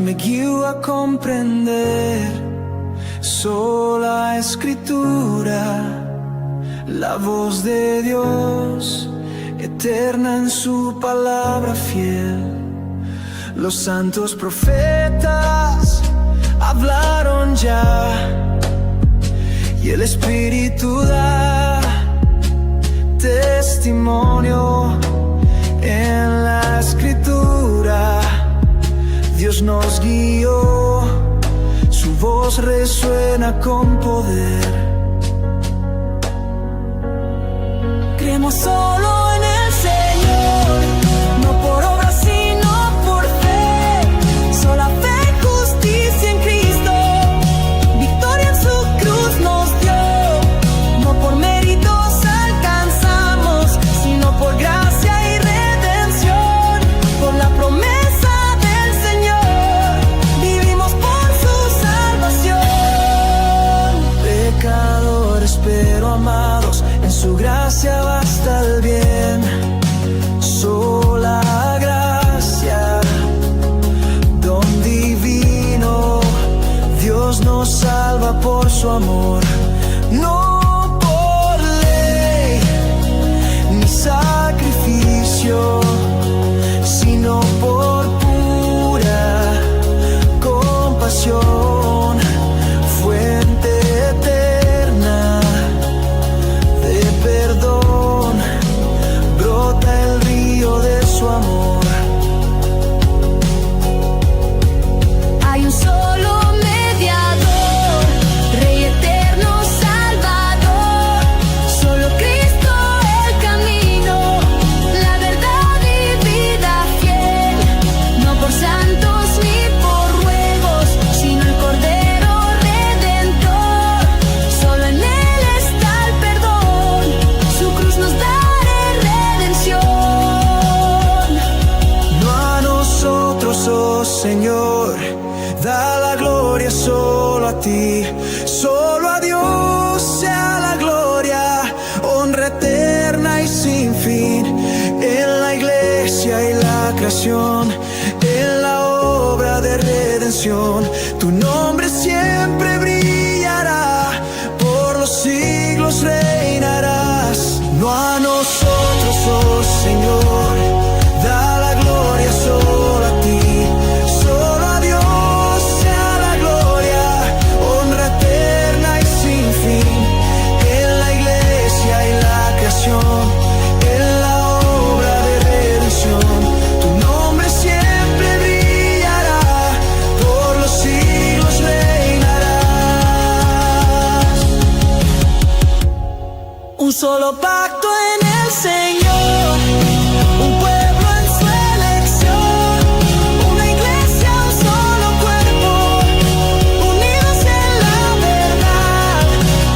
me guío a comprender. Sola Escritura, la voz de Dios, eterna en su palabra fiel. Los santos profetas hablaron ya, y el Espíritu da testimonio en la Escritura. Dios nos guió, su voz resuena con poder. Creemos solo en el Señor, no por obras sino por fe. Sola fe y justicia en Cristo, victoria en su cruz nos dio. No por méritos alcanzamos, sino por gracia y redención. Por la promesa del Señor, vivimos por su salvación. Pecadores pero amados, en su gracia basta el bien. Sola gracia, don divino, Dios nos salva por su amor. No por ley ni sacrificio, sino por pura compasión. Fuente eterna de perdón, brota el río de su amor. Hay un solo mediador, Rey eterno Salvador, solo Cristo el camino, la verdad y vida fiel. No por santos ni por ruegos, sino el Cordero Redentor. Solo en Él está el perdón, su cruz nos da redención. No a nosotros, oh Señor, da la gloria solo a ti. Solo a Dios sea la gloria, honra eterna y sin fin. En la iglesia y la creación, en la obra de redención, tu nombre siempre brillará, por los siglos reinarás. No a nosotros, oh Señor, da la gloria solo a ti. Solo a Dios sea la gloria, honra eterna y sin fin. En la iglesia y la creación, en la obra de redención, tu nombre siempre brillará, por los siglos reinarás. Un solo pacto en el Señor, un pueblo en su elección, una iglesia, un solo cuerpo, unidos en la verdad.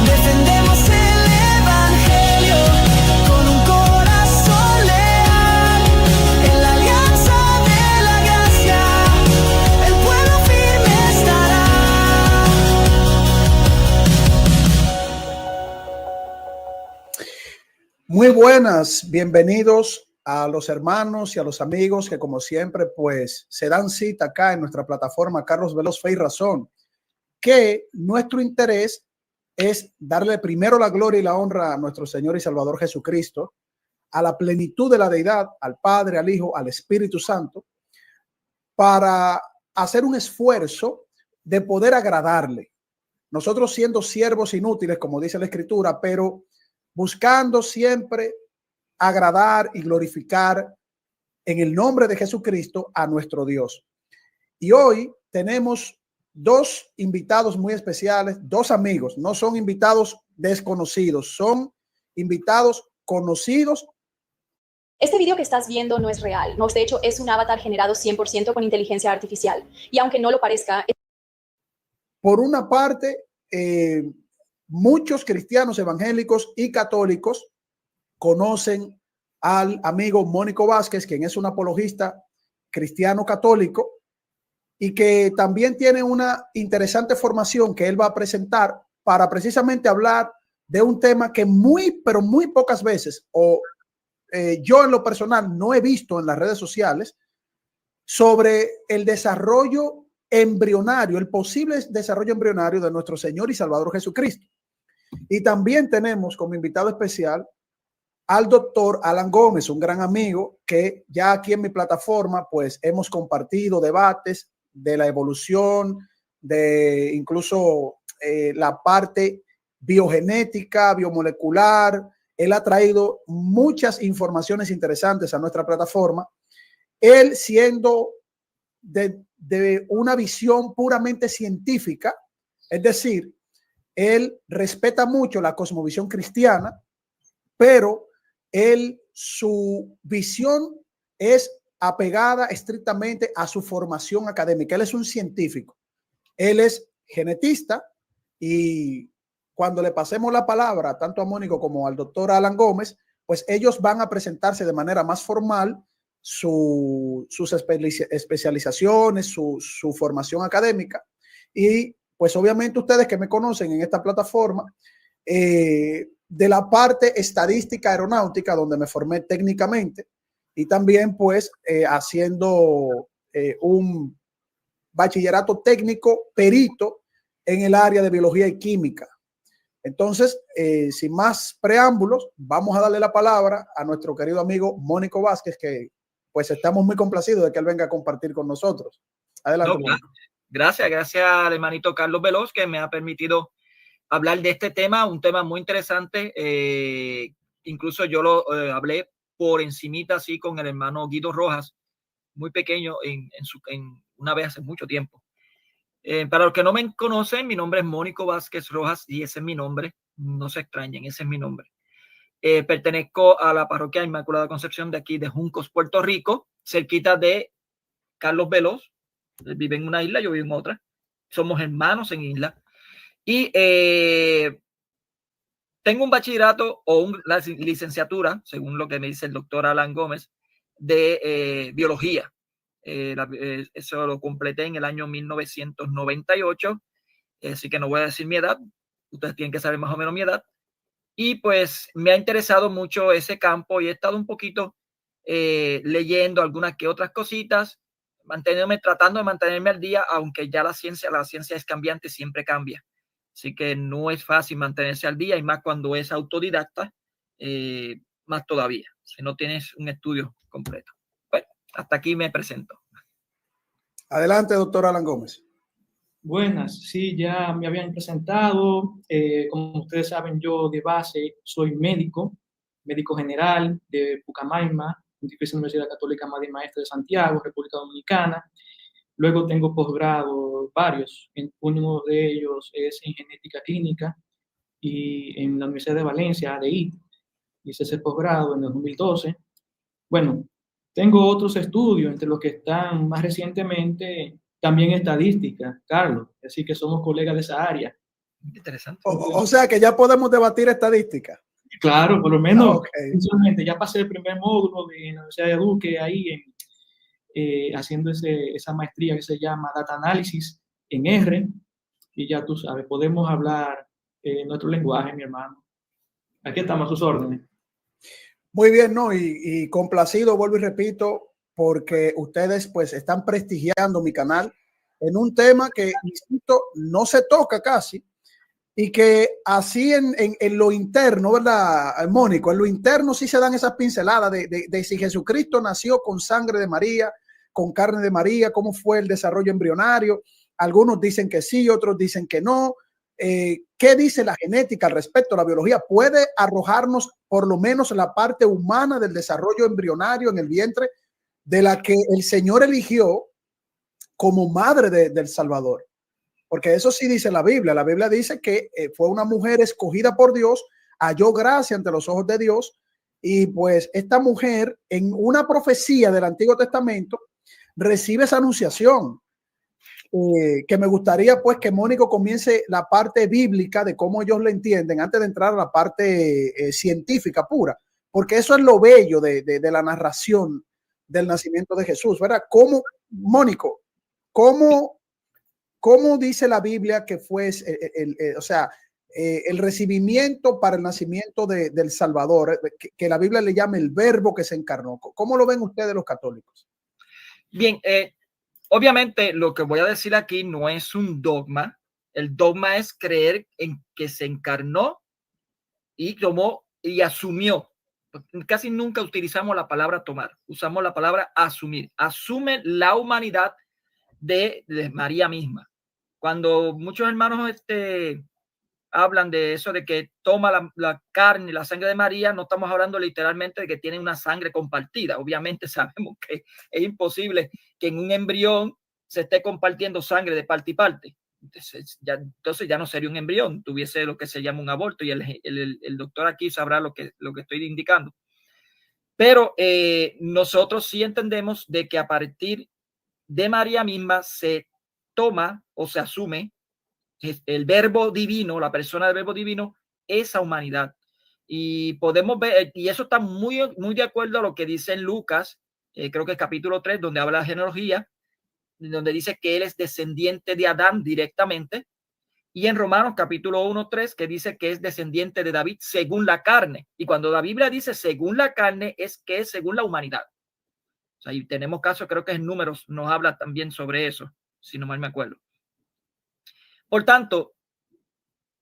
Defendemos el Evangelio con un corazón leal. En la alianza de la gracia, el pueblo firme estará. Muy buenas, bienvenidos a los hermanos y a los amigos que como siempre pues se dan cita acá en nuestra plataforma Carlos Veloz Fe y Razón, que nuestro interés es darle primero la gloria y la honra a nuestro Señor y Salvador Jesucristo, a la plenitud de la deidad, al Padre, al Hijo, al Espíritu Santo, para hacer un esfuerzo de poder agradarle. Nosotros siendo siervos inútiles, como dice la Escritura, pero buscando siempre agradar y glorificar en el nombre de Jesucristo a nuestro Dios. Y hoy tenemos dos invitados muy especiales, dos amigos, no son invitados desconocidos, son invitados conocidos. Este video que estás viendo no es real, no, de hecho es un avatar generado 100% con inteligencia artificial. Y aunque no lo parezca... Por una parte, muchos cristianos evangélicos y católicos conocen al amigo Mónico Vázquez, quien es un apologista cristiano católico y que también tiene una interesante formación que él va a presentar para precisamente hablar de un tema que pero muy pocas veces, yo en lo personal no he visto en las redes sociales, sobre el desarrollo embrionario, el posible desarrollo embrionario de nuestro Señor y Salvador Jesucristo. Y también tenemos como invitado especial al doctor Alan Gómez, un gran amigo que ya aquí en mi plataforma pues hemos compartido debates de la evolución, de incluso la parte biogenética, biomolecular. Él ha traído muchas informaciones interesantes a nuestra plataforma. Él siendo de una visión puramente científica, es decir, él respeta mucho la cosmovisión cristiana, pero su visión es apegada estrictamente a su formación académica. Él es un científico, él es genetista, y cuando le pasemos la palabra tanto a Mónico como al doctor Alan Gómez, pues ellos van a presentarse de manera más formal sus especializaciones, su formación académica. Y pues obviamente ustedes que me conocen en esta plataforma, de la parte estadística aeronáutica, donde me formé técnicamente, y también pues haciendo un bachillerato técnico perito en el área de biología y química. Entonces, sin más preámbulos, vamos a darle la palabra a nuestro querido amigo Mónico Vázquez, que pues estamos muy complacidos de que él venga a compartir con nosotros. Adelante. No, gracias al hermanito Carlos Veloz, que me ha permitido hablar de este tema, un tema muy interesante. Incluso yo lo hablé por encimita así con el hermano Guido Rojas, muy pequeño, una vez hace mucho tiempo. Para los que no me conocen, mi nombre es Mónico Vázquez Rojas y ese es mi nombre. No se extrañen, ese es mi nombre. Pertenezco a la parroquia Inmaculada Concepción de aquí de Juncos, Puerto Rico, cerquita de Carlos Veloz. Él vive en una isla, yo vivo en otra. Somos hermanos en isla. Y tengo un bachillerato o la licenciatura, según lo que me dice el doctor Alan Gómez, de biología. Eso lo completé en el año 1998, así que no voy a decir mi edad. Ustedes tienen que saber más o menos mi edad. Y pues me ha interesado mucho ese campo y he estado un poquito leyendo algunas que otras cositas, tratando de mantenerme al día, aunque ya la ciencia es cambiante, siempre cambia. Así que no es fácil mantenerse al día, y más cuando es autodidacta, más todavía, si no tienes un estudio completo. Bueno, hasta aquí me presento. Adelante, doctor Alan Gómez. Buenas, sí, ya me habían presentado. Como ustedes saben, yo de base soy médico general de Pucamaima, Pontificia Universidad Católica Madre y Maestra de Santiago, República Dominicana. Luego tengo posgrado varios, uno de ellos es en genética clínica y en la Universidad de Valencia, ADI, hice ese posgrado en el 2012. Bueno, tengo otros estudios, entre los que están más recientemente también estadística, Carlos, así que somos colegas de esa área. Interesante. O sea que ya podemos debatir estadística. Claro, por lo menos, okay. Ya pasé el primer módulo de la Universidad de Duque ahí haciendo esa maestría que se llama Data Análisis en R, y ya tú sabes, podemos hablar nuestro lenguaje, mi hermano. Aquí estamos a sus órdenes. Muy bien, ¿no? Y complacido, vuelvo y repito, porque ustedes pues están prestigiando mi canal en un tema que, insisto, no se toca casi, y que así en lo interno, ¿verdad, Mónico? En lo interno sí se dan esas pinceladas de si Jesucristo nació con sangre de María, con carne de María, cómo fue el desarrollo embrionario. Algunos dicen que sí, otros dicen que no. ¿Qué dice la genética al respecto? La biología puede arrojarnos por lo menos la parte humana del desarrollo embrionario en el vientre de la que el Señor eligió como madre del Salvador. Porque eso sí dice la Biblia. La Biblia dice que fue una mujer escogida por Dios, halló gracia ante los ojos de Dios, y pues esta mujer en una profecía del Antiguo Testamento recibe esa anunciación. Que me gustaría pues que Mónico comience la parte bíblica de cómo ellos lo entienden antes de entrar a la parte científica pura, porque eso es lo bello de la narración del nacimiento de Jesús, ¿verdad? ¿Cómo, Mónico, cómo dice la Biblia que fue el recibimiento para el nacimiento del Salvador, que la Biblia le llama el verbo que se encarnó? ¿Cómo lo ven ustedes los católicos? Bien, Obviamente, lo que voy a decir aquí no es un dogma. El dogma es creer en que se encarnó y tomó y asumió. Casi nunca utilizamos la palabra tomar, usamos la palabra asumir. Asume la humanidad de María misma. Cuando muchos hermanos hablan de eso, de que toma la carne y la sangre de María, no estamos hablando literalmente de que tiene una sangre compartida. Obviamente sabemos que es imposible que en un embrión se esté compartiendo sangre de parte y parte. Entonces ya no sería un embrión, tuviese lo que se llama un aborto, y el doctor aquí sabrá lo que estoy indicando. Pero nosotros sí entendemos de que a partir de María misma se toma o se asume el verbo divino, la persona del verbo divino, esa humanidad. Y podemos ver, y eso está muy, muy de acuerdo a lo que dice en Lucas, creo que es capítulo 3, donde habla de genealogía, donde dice que él es descendiente de Adán directamente, y en Romanos capítulo 1:3, que dice que es descendiente de David según la carne. Y cuando la Biblia dice según la carne, es que es según la humanidad. O sea, y tenemos casos, creo que en Números nos habla también sobre eso, si no mal me acuerdo. Por tanto,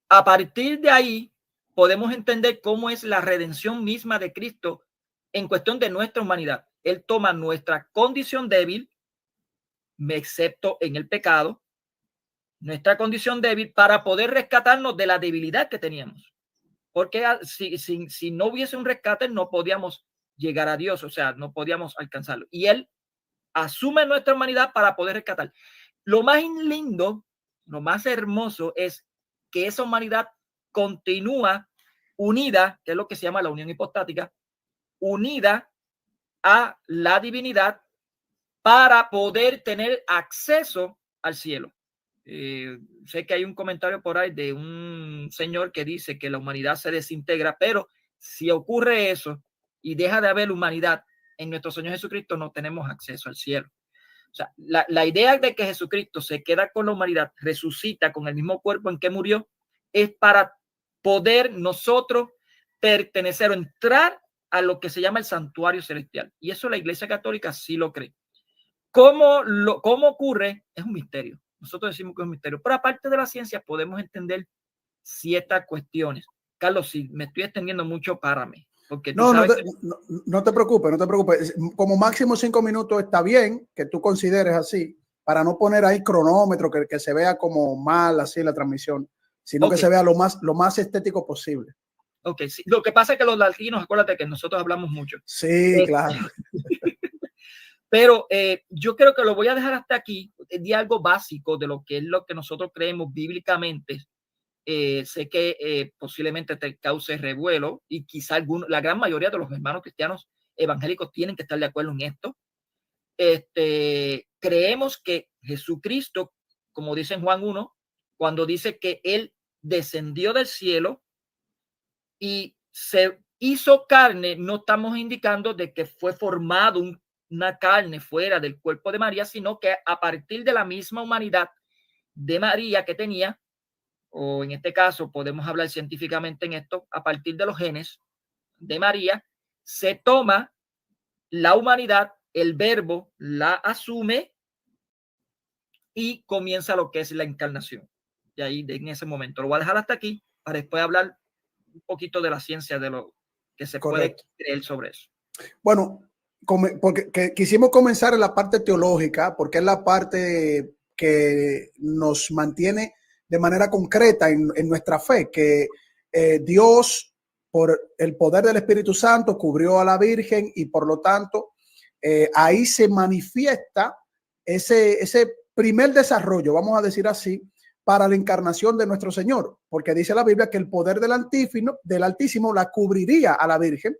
a partir de ahí podemos entender cómo es la redención misma de Cristo en cuestión de nuestra humanidad. Él toma nuestra condición débil, excepto en el pecado, nuestra condición débil, para poder rescatarnos de la debilidad que teníamos. Porque si no hubiese un rescate, no podíamos llegar a Dios, o sea, no podíamos alcanzarlo. Y Él asume nuestra humanidad para poder rescatar. Lo más lindo, lo más hermoso es que esa humanidad continúa unida, que es lo que se llama la unión hipostática, unida a la divinidad para poder tener acceso al cielo. Sé que hay un comentario por ahí de un señor que dice que la humanidad se desintegra, pero si ocurre eso y deja de haber humanidad en nuestro Señor Jesucristo, no tenemos acceso al cielo. O sea, la idea de que Jesucristo se queda con la humanidad, resucita con el mismo cuerpo en que murió, es para poder nosotros pertenecer o entrar a lo que se llama el santuario celestial. Y eso la Iglesia Católica sí lo cree. ¿Cómo ocurre? Es un misterio. Nosotros decimos que es un misterio, pero aparte de la ciencia podemos entender ciertas cuestiones. Carlos, si me estoy extendiendo mucho, párame. Porque no te preocupes, no te preocupes. Como máximo 5 minutos está bien que tú consideres así, para no poner ahí cronómetro que se vea como mal así la transmisión, sino que se vea lo más estético posible. Ok, sí. Lo que pasa es que los latinos, acuérdate que nosotros hablamos mucho. Sí, claro. Pero yo creo que lo voy a dejar hasta aquí, de algo básico de lo que es lo que nosotros creemos bíblicamente. Sé que posiblemente te cause revuelo y quizá la gran mayoría de los hermanos cristianos evangélicos tienen que estar de acuerdo en esto. Creemos que Jesucristo, como dice en Juan 1, cuando dice que él descendió del cielo y se hizo carne, no estamos indicando de que fue formado una carne fuera del cuerpo de María, sino que a partir de la misma humanidad de María que tenía, o en este caso podemos hablar científicamente en esto, a partir de los genes de María, se toma la humanidad, el verbo la asume y comienza lo que es la encarnación. Y ahí en ese momento lo voy a dejar hasta aquí para después hablar un poquito de la ciencia, de lo que se puede creer sobre eso. Bueno, porque quisimos comenzar en la parte teológica, porque es la parte que nos mantiene de manera concreta en nuestra fe, que Dios, por el poder del Espíritu Santo, cubrió a la Virgen y por lo tanto ahí se manifiesta ese primer desarrollo, vamos a decir así, para la encarnación de nuestro Señor, porque dice la Biblia que el poder del Altísimo la cubriría a la Virgen,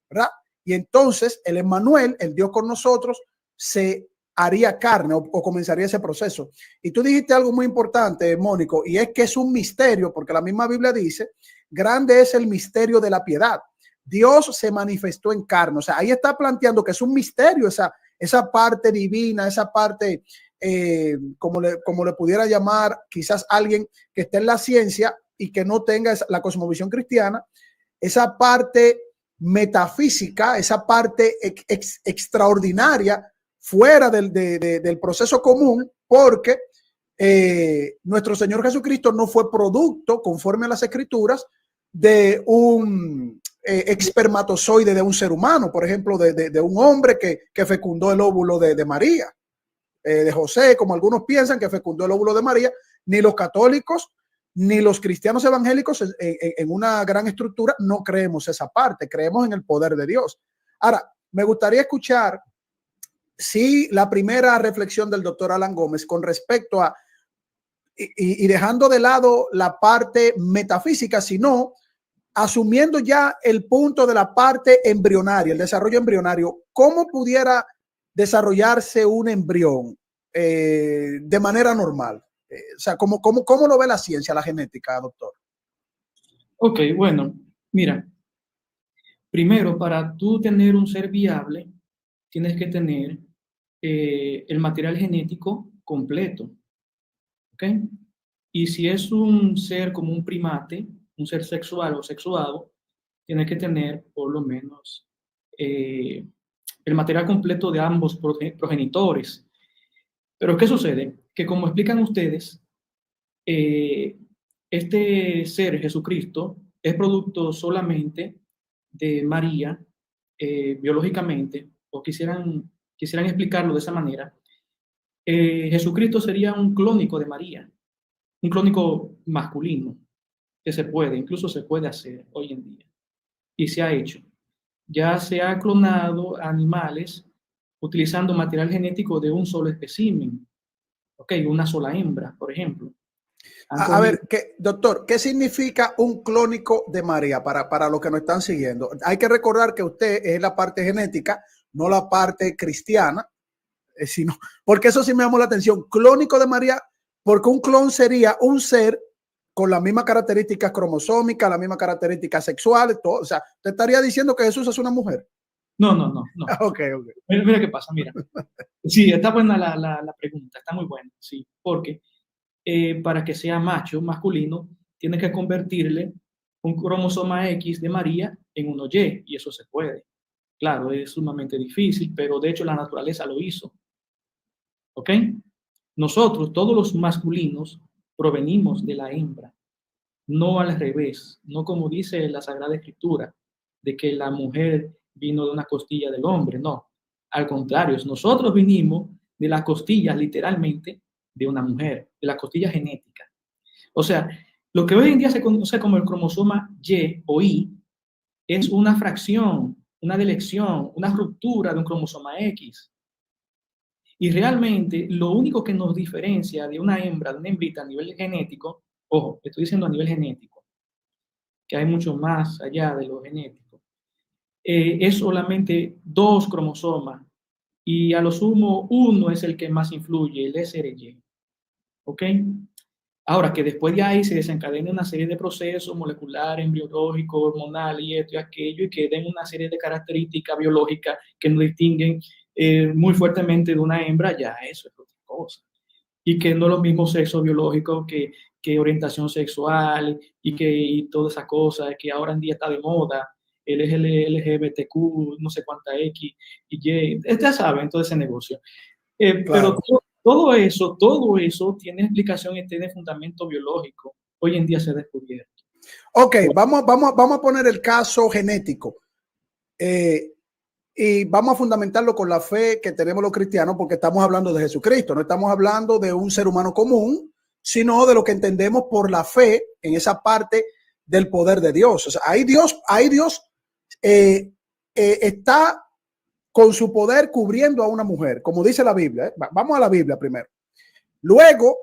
¿verdad? Y entonces el Emmanuel, el Dios con nosotros, se haría carne o comenzaría ese proceso. Y tú dijiste algo muy importante, Mónico, y es que es un misterio, porque la misma Biblia dice, grande es el misterio de la piedad. Dios se manifestó en carne. O sea, ahí está planteando que es un misterio esa parte divina, esa parte, como le pudiera llamar quizás alguien que esté en la ciencia y que no tenga la cosmovisión cristiana, esa parte metafísica, esa parte extraordinaria, fuera del proceso común, porque nuestro Señor Jesucristo no fue producto, conforme a las Escrituras, de un espermatozoide de un ser humano, por ejemplo, de un hombre que fecundó el óvulo de María, de José, como algunos piensan que fecundó el óvulo de María. Ni los católicos ni los cristianos evangélicos en una gran estructura no creemos esa parte, creemos en el poder de Dios. Ahora, me gustaría escuchar la primera reflexión del doctor Alan Gómez con respecto a, y dejando de lado la parte metafísica, sino asumiendo ya el punto de la parte embrionaria, el desarrollo embrionario. ¿Cómo pudiera desarrollarse un embrión de manera normal? O sea, ¿cómo lo ve la ciencia, la genética, doctor? Ok, bueno, mira, primero, para tú tener un ser viable, tienes que tener el material genético completo, ¿ok? Y si es un ser como un primate, un ser sexual o sexuado, tienes que tener por lo menos el material completo de ambos progenitores. Pero ¿qué sucede? Que como explican ustedes, este ser, Jesucristo, es producto solamente de María, biológicamente, o quisieran explicarlo de esa manera. Jesucristo sería un clónico de María, un clónico masculino, que incluso se puede hacer hoy en día, y se ha hecho. Ya se ha clonado animales utilizando material genético de un solo espécimen, una sola hembra, por ejemplo. A ver, doctor, ¿qué significa un clónico de María para los que nos están siguiendo? Hay que recordar que usted es la parte genética, no la parte cristiana, sino, porque eso sí me llamó la atención. Clónico de María, porque un clon sería un ser con las mismas características cromosómicas, las mismas características sexuales, todo. O sea, ¿te estaría diciendo que Jesús es una mujer? No. Ok. Mira qué pasa, mira. Sí, está buena la pregunta, está muy buena, sí, porque para que sea macho, masculino, tiene que convertirle un cromosoma X de María en uno Y, y eso se puede. Claro, es sumamente difícil, pero de hecho la naturaleza lo hizo. ¿Ok? Nosotros, todos los masculinos, provenimos de la hembra, no al revés, no como dice la Sagrada Escritura, de que la mujer vino de una costilla del hombre, no. Al contrario, nosotros vinimos de las costillas, literalmente, de una mujer, de la costilla genética. O sea, lo que hoy en día se conoce como el cromosoma Y o Y es una fracción, una delección, una ruptura de un cromosoma X. Y realmente lo único que nos diferencia de una hembra, de una hembrita a nivel genético, ojo, estoy diciendo a nivel genético, que hay mucho más allá de lo genético, es solamente 2 cromosomas y a lo sumo uno es el que más influye, el SRY. ¿Ok? Ahora que después de ahí se desencadena una serie de procesos moleculares, embriológicos, hormonales y esto y aquello, y que den una serie de características biológicas que nos distinguen muy fuertemente de una hembra, ya eso es otra cosa. Y que no es lo mismo sexo biológico que orientación sexual y toda esa cosa que ahora en día está de moda, el LGBTQ, no sé cuánta X y Y, ya saben, todo ese negocio. Claro. Pero todo eso tiene explicación y tiene fundamento biológico. Hoy en día se ha descubierto. Ok, vamos a poner el caso genético y vamos a fundamentarlo con la fe que tenemos los cristianos, porque estamos hablando de Jesucristo, no estamos hablando de un ser humano común, sino de lo que entendemos por la fe en esa parte del poder de Dios. O sea, ahí Dios está con su poder cubriendo a una mujer, como dice la Biblia. Vamos a la Biblia primero. Luego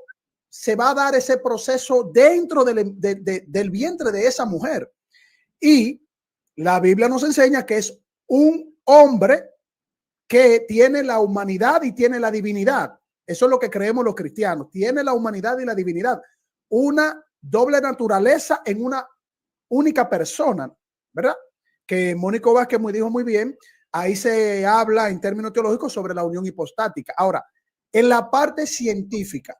se va a dar ese proceso dentro del vientre de esa mujer. Y la Biblia nos enseña que es un hombre que tiene la humanidad y tiene la divinidad. Eso es lo que creemos los cristianos. Tiene la humanidad y la divinidad. Una doble naturaleza en una única persona, ¿verdad? Que Mónico Vázquez dijo muy bien. Ahí se habla en términos teológicos sobre la unión hipostática. Ahora, en la parte científica,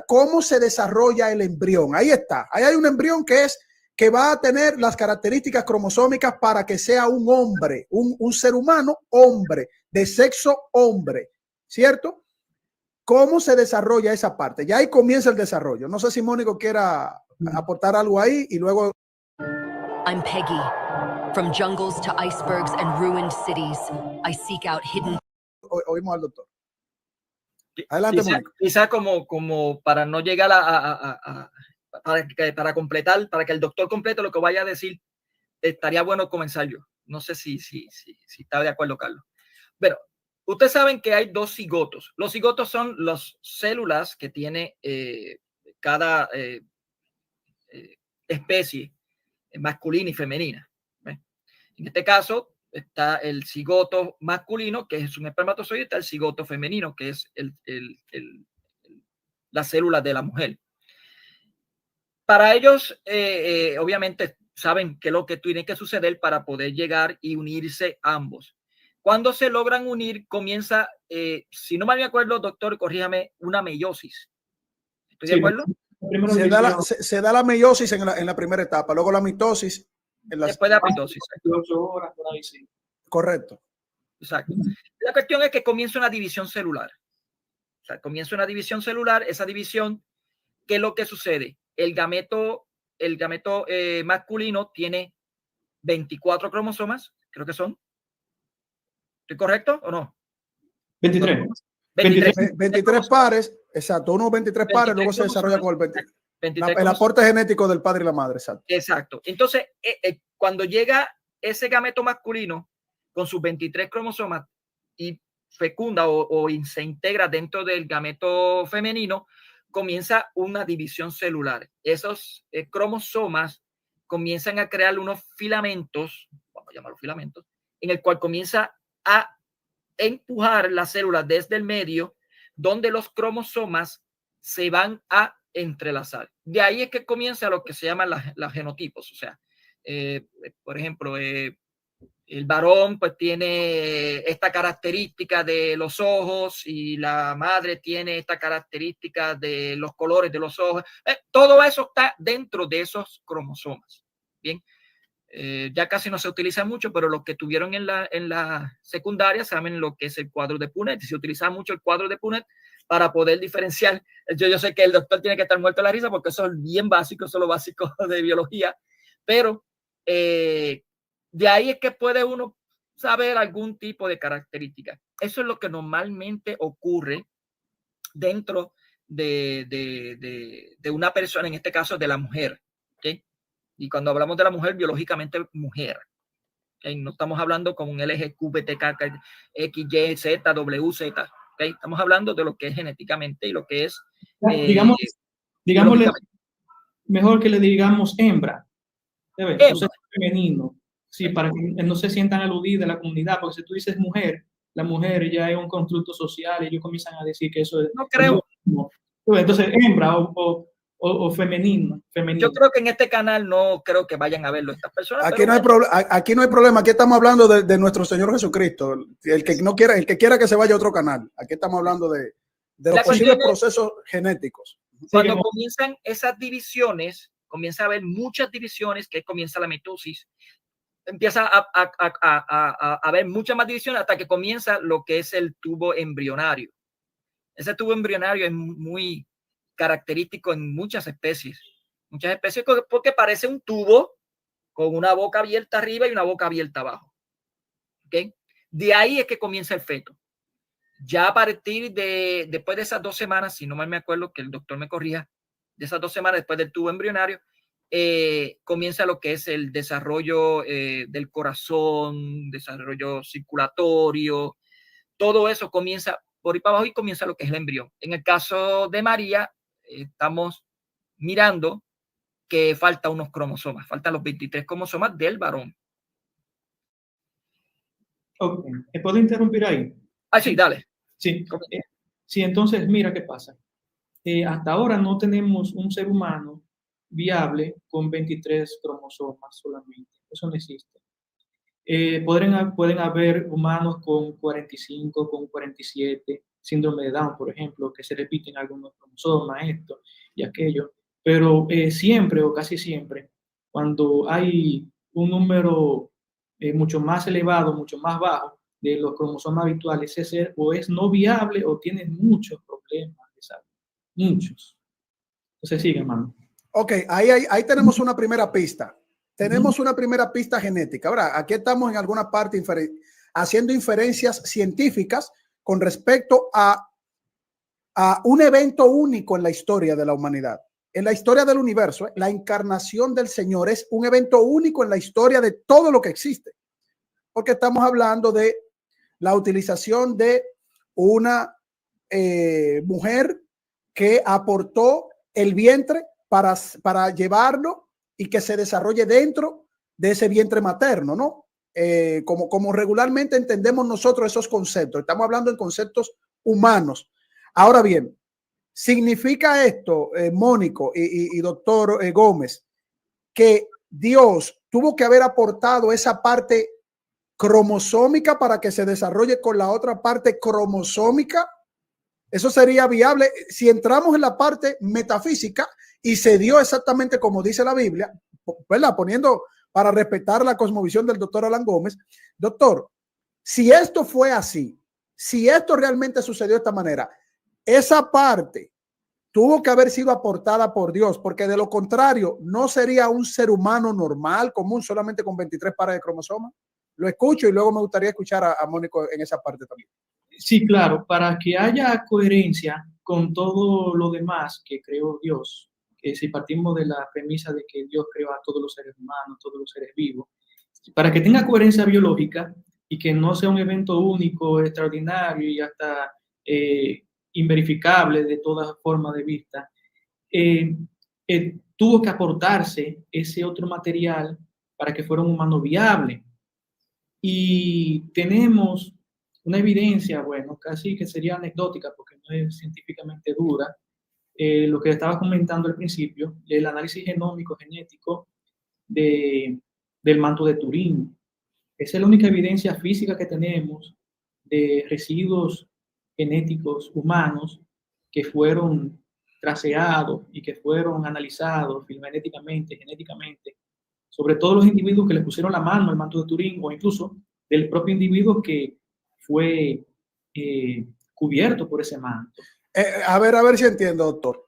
¿cómo se desarrolla el embrión? Ahí está. Ahí hay un embrión que es que va a tener las características cromosómicas para que sea un hombre, un ser humano hombre, de sexo hombre, ¿cierto? ¿Cómo se desarrolla esa parte? Ya ahí comienza el desarrollo. No sé si Mónico quiera aportar algo ahí y luego... I'm Peggy. From jungles to icebergs and ruined cities, I seek out hidden... Oímos al doctor. Adelante, Mónico. Quizá como para no llegar para completar, para que el doctor complete lo que vaya a decir, estaría bueno comenzar yo. No sé si está de acuerdo, Carlos. Pero ustedes saben que hay dos cigotos. Los cigotos son las células que tiene cada especie masculina y femenina. En este caso está el cigoto masculino, que es un espermatozoide, y está el cigoto femenino, que es la célula de la mujer. Para ellos, obviamente, saben qué es lo que tiene que suceder para poder llegar y unirse ambos. Cuando se logran unir, comienza, si no mal me acuerdo, doctor, corríjame, una meiosis. ¿Estoy de acuerdo? Se da la meiosis en la primera etapa, luego la mitosis. Después de la mitosis. 8 horas, por ahí, sí. Correcto. Exacto. La cuestión es que comienza una división celular. O sea, comienza una división celular, esa división, ¿qué es lo que sucede? El gameto masculino tiene 24 cromosomas, creo que son. ¿Estoy correcto o no? 23. 23 pares, exacto, unos 23 pares, luego se desarrolla con el 23. El aporte genético del padre y la madre, exacto. Exacto. Entonces, cuando llega ese gameto masculino con sus 23 cromosomas y fecunda o se integra dentro del gameto femenino, comienza una división celular. Esos cromosomas comienzan a crear unos filamentos, vamos a llamarlos filamentos, en el cual comienza a empujar las células desde el medio, donde los cromosomas se van a entrelazar. De ahí es que comienza lo que se llaman los genotipos. O sea, por ejemplo, el varón pues tiene esta característica de los ojos y la madre tiene esta característica de los colores de los ojos. Todo eso está dentro de esos cromosomas. Bien. Ya casi no se utiliza mucho, pero los que tuvieron en la secundaria saben lo que es el cuadro de Punnett. Se utiliza mucho el cuadro de Punnett para poder diferenciar. Yo sé que el doctor tiene que estar muerto de la risa porque eso es bien básico, eso es lo básico de biología, pero de ahí es que puede uno saber algún tipo de característica. Eso es lo que normalmente ocurre dentro de una persona, en este caso de la mujer. ¿Okay? Y cuando hablamos de la mujer, biológicamente mujer. ¿Okay? No estamos hablando con un LGQBTK, X, Y, Z, W, Z. ¿Okay? Estamos hablando de lo que es genéticamente y lo que es... digámosle, mejor que le digamos hembra. Entonces, femenino. Sí, para que no se sientan aludidas a la comunidad, porque si tú dices mujer, la mujer ya es un constructo social y ellos comienzan a decir que eso es... No creo. Entonces, hembra o femenino. Yo creo que en este canal no creo que vayan a verlo estas personas. Aquí no hay problema. Aquí estamos hablando de nuestro Señor Jesucristo. El que quiera que se vaya a otro canal. Aquí estamos hablando de los posibles procesos genéticos. Cuando comienzan esas divisiones, comienza a haber muchas divisiones, que comienza la mitosis. Empieza a haber muchas más divisiones hasta que comienza lo que es el tubo embrionario. Ese tubo embrionario es muy característico en muchas especies porque parece un tubo con una boca abierta arriba y una boca abierta abajo. ¿Okay? De ahí es que comienza el feto. Ya a partir después de esas 2 semanas, si no mal me acuerdo, que el doctor me corrija, de esas 2 semanas después del tubo embrionario, comienza lo que es el desarrollo del corazón, desarrollo circulatorio, todo eso comienza por ahí para abajo y comienza lo que es el embrión. En el caso de María, estamos mirando que falta unos cromosomas, faltan los 23 cromosomas del varón. Ok, ¿puedo interrumpir ahí? Sí, dale. Sí, sí, entonces mira qué pasa. Hasta ahora no tenemos un ser humano viable con 23 cromosomas solamente. Eso no existe. Pueden haber humanos con 45, con 47, síndrome de Down, por ejemplo, que se repiten algunos cromosomas, esto y aquello, pero siempre o casi siempre cuando hay un número mucho más elevado, mucho más bajo de los cromosomas habituales, ese ser o es no viable o tiene muchos problemas de salud. Muchos. Entonces sigue, hermano. Ok, ahí tenemos una primera pista. Tenemos una primera pista genética. Ahora, aquí estamos en alguna parte haciendo inferencias científicas con respecto a un evento único en la historia de la humanidad. En la historia del universo, la encarnación del Señor es un evento único en la historia de todo lo que existe. Porque estamos hablando de la utilización de una mujer que aportó el vientre para llevarlo y que se desarrolle dentro de ese vientre materno, ¿no? Como regularmente entendemos nosotros esos conceptos. Estamos hablando en conceptos humanos. Ahora bien, ¿significa esto, Mónico y doctor Gómez, que Dios tuvo que haber aportado esa parte cromosómica para que se desarrolle con la otra parte cromosómica? Eso sería viable si entramos en la parte metafísica y se dio exactamente como dice la Biblia, ¿verdad? Poniendo para respetar la cosmovisión del doctor Alan Gómez. Doctor, si esto fue así, si esto realmente sucedió de esta manera, esa parte tuvo que haber sido aportada por Dios, porque de lo contrario no sería un ser humano normal, común, solamente con 23 pares de cromosomas. Lo escucho y luego me gustaría escuchar a Mónico en esa parte también. Sí, claro, para que haya coherencia con todo lo demás que creó Dios, que si partimos de la premisa de que Dios creó a todos los seres humanos, todos los seres vivos, para que tenga coherencia biológica y que no sea un evento único, extraordinario y hasta inverificable de toda forma de vista, tuvo que aportarse ese otro material para que fuera un humano viable. Y tenemos una evidencia, bueno, casi que sería anecdótica porque no es científicamente dura, lo que estaba comentando al principio, el análisis genómico genético del manto de Turín. Esa es la única evidencia física que tenemos de residuos genéticos humanos que fueron traceados y que fueron analizados genéticamente, sobre todos los individuos que le pusieron la mano al manto de Turín o incluso del propio individuo que fue cubierto por ese manto. A ver si entiendo, doctor.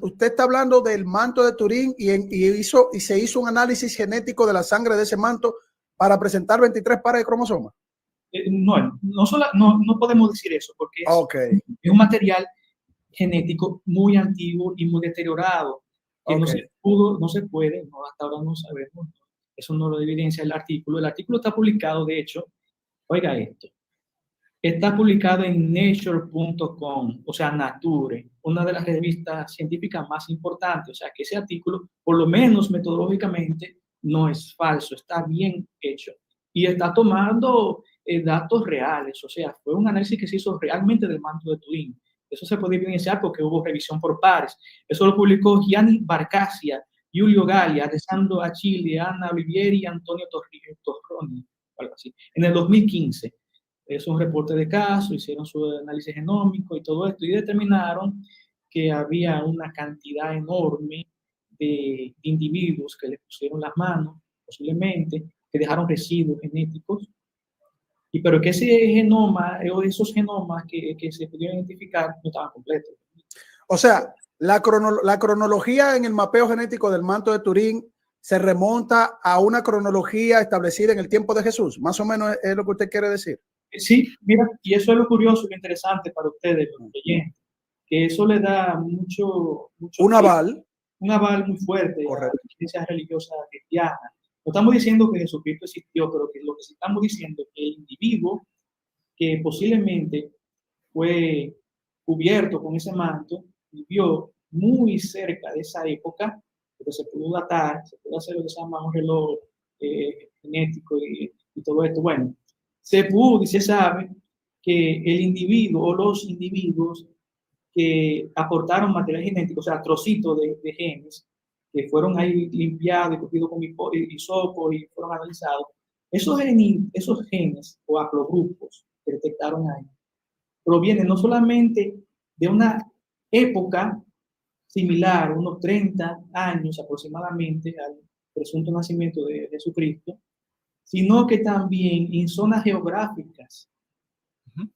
Usted está hablando del manto de Turín y se hizo un análisis genético de la sangre de ese manto para presentar 23 pares de cromosomas. No podemos decir eso porque es un material genético muy antiguo y muy deteriorado que no se puede, hasta ahora no sabemos, eso no lo evidencia el artículo. El artículo está publicado, de hecho, oiga esto, está publicado en nature.com, o sea, Nature, una de las revistas científicas más importantes, o sea, que ese artículo, por lo menos metodológicamente, no es falso, está bien hecho y está tomando datos reales, o sea, fue un análisis que se hizo realmente del manto de Turín. Eso se puede evidenciar porque hubo revisión por pares. Eso lo publicó Gianni Barcasia, Giulio Galli, Alessandro Achille, Anna Olivieri y Antonio Torroni, algo así, en el 2015. Es un reporte de caso, hicieron su análisis genómico y todo esto, y determinaron que había una cantidad enorme de individuos que le pusieron las manos, posiblemente, que dejaron residuos genéticos, pero que ese genoma o esos genomas que se pudieron identificar no estaban completos. O sea, la cronología en el mapeo genético del manto de Turín se remonta a una cronología establecida en el tiempo de Jesús. Más o menos es lo que usted quiere decir. Sí, mira, y eso es lo curioso y lo interesante para ustedes, los oyentes, que eso le da mucho un aval muy fuerte a la creencia religiosa cristiana. No estamos diciendo que Jesucristo existió, pero que lo que estamos diciendo es que el individuo que posiblemente fue cubierto con ese manto vivió muy cerca de esa época, pero se pudo datar, se pudo hacer lo que se llama un reloj genético y todo esto. Bueno, se pudo y se sabe que el individuo o los individuos que aportaron material genético, o sea, trocitos de genes, que fueron ahí limpiados y cogidos con hisopo y fueron analizados, esos genes o haplogrupos que detectaron ahí provienen no solamente de una época similar, unos 30 años aproximadamente presunto nacimiento de Jesucristo, sino que también en zonas geográficas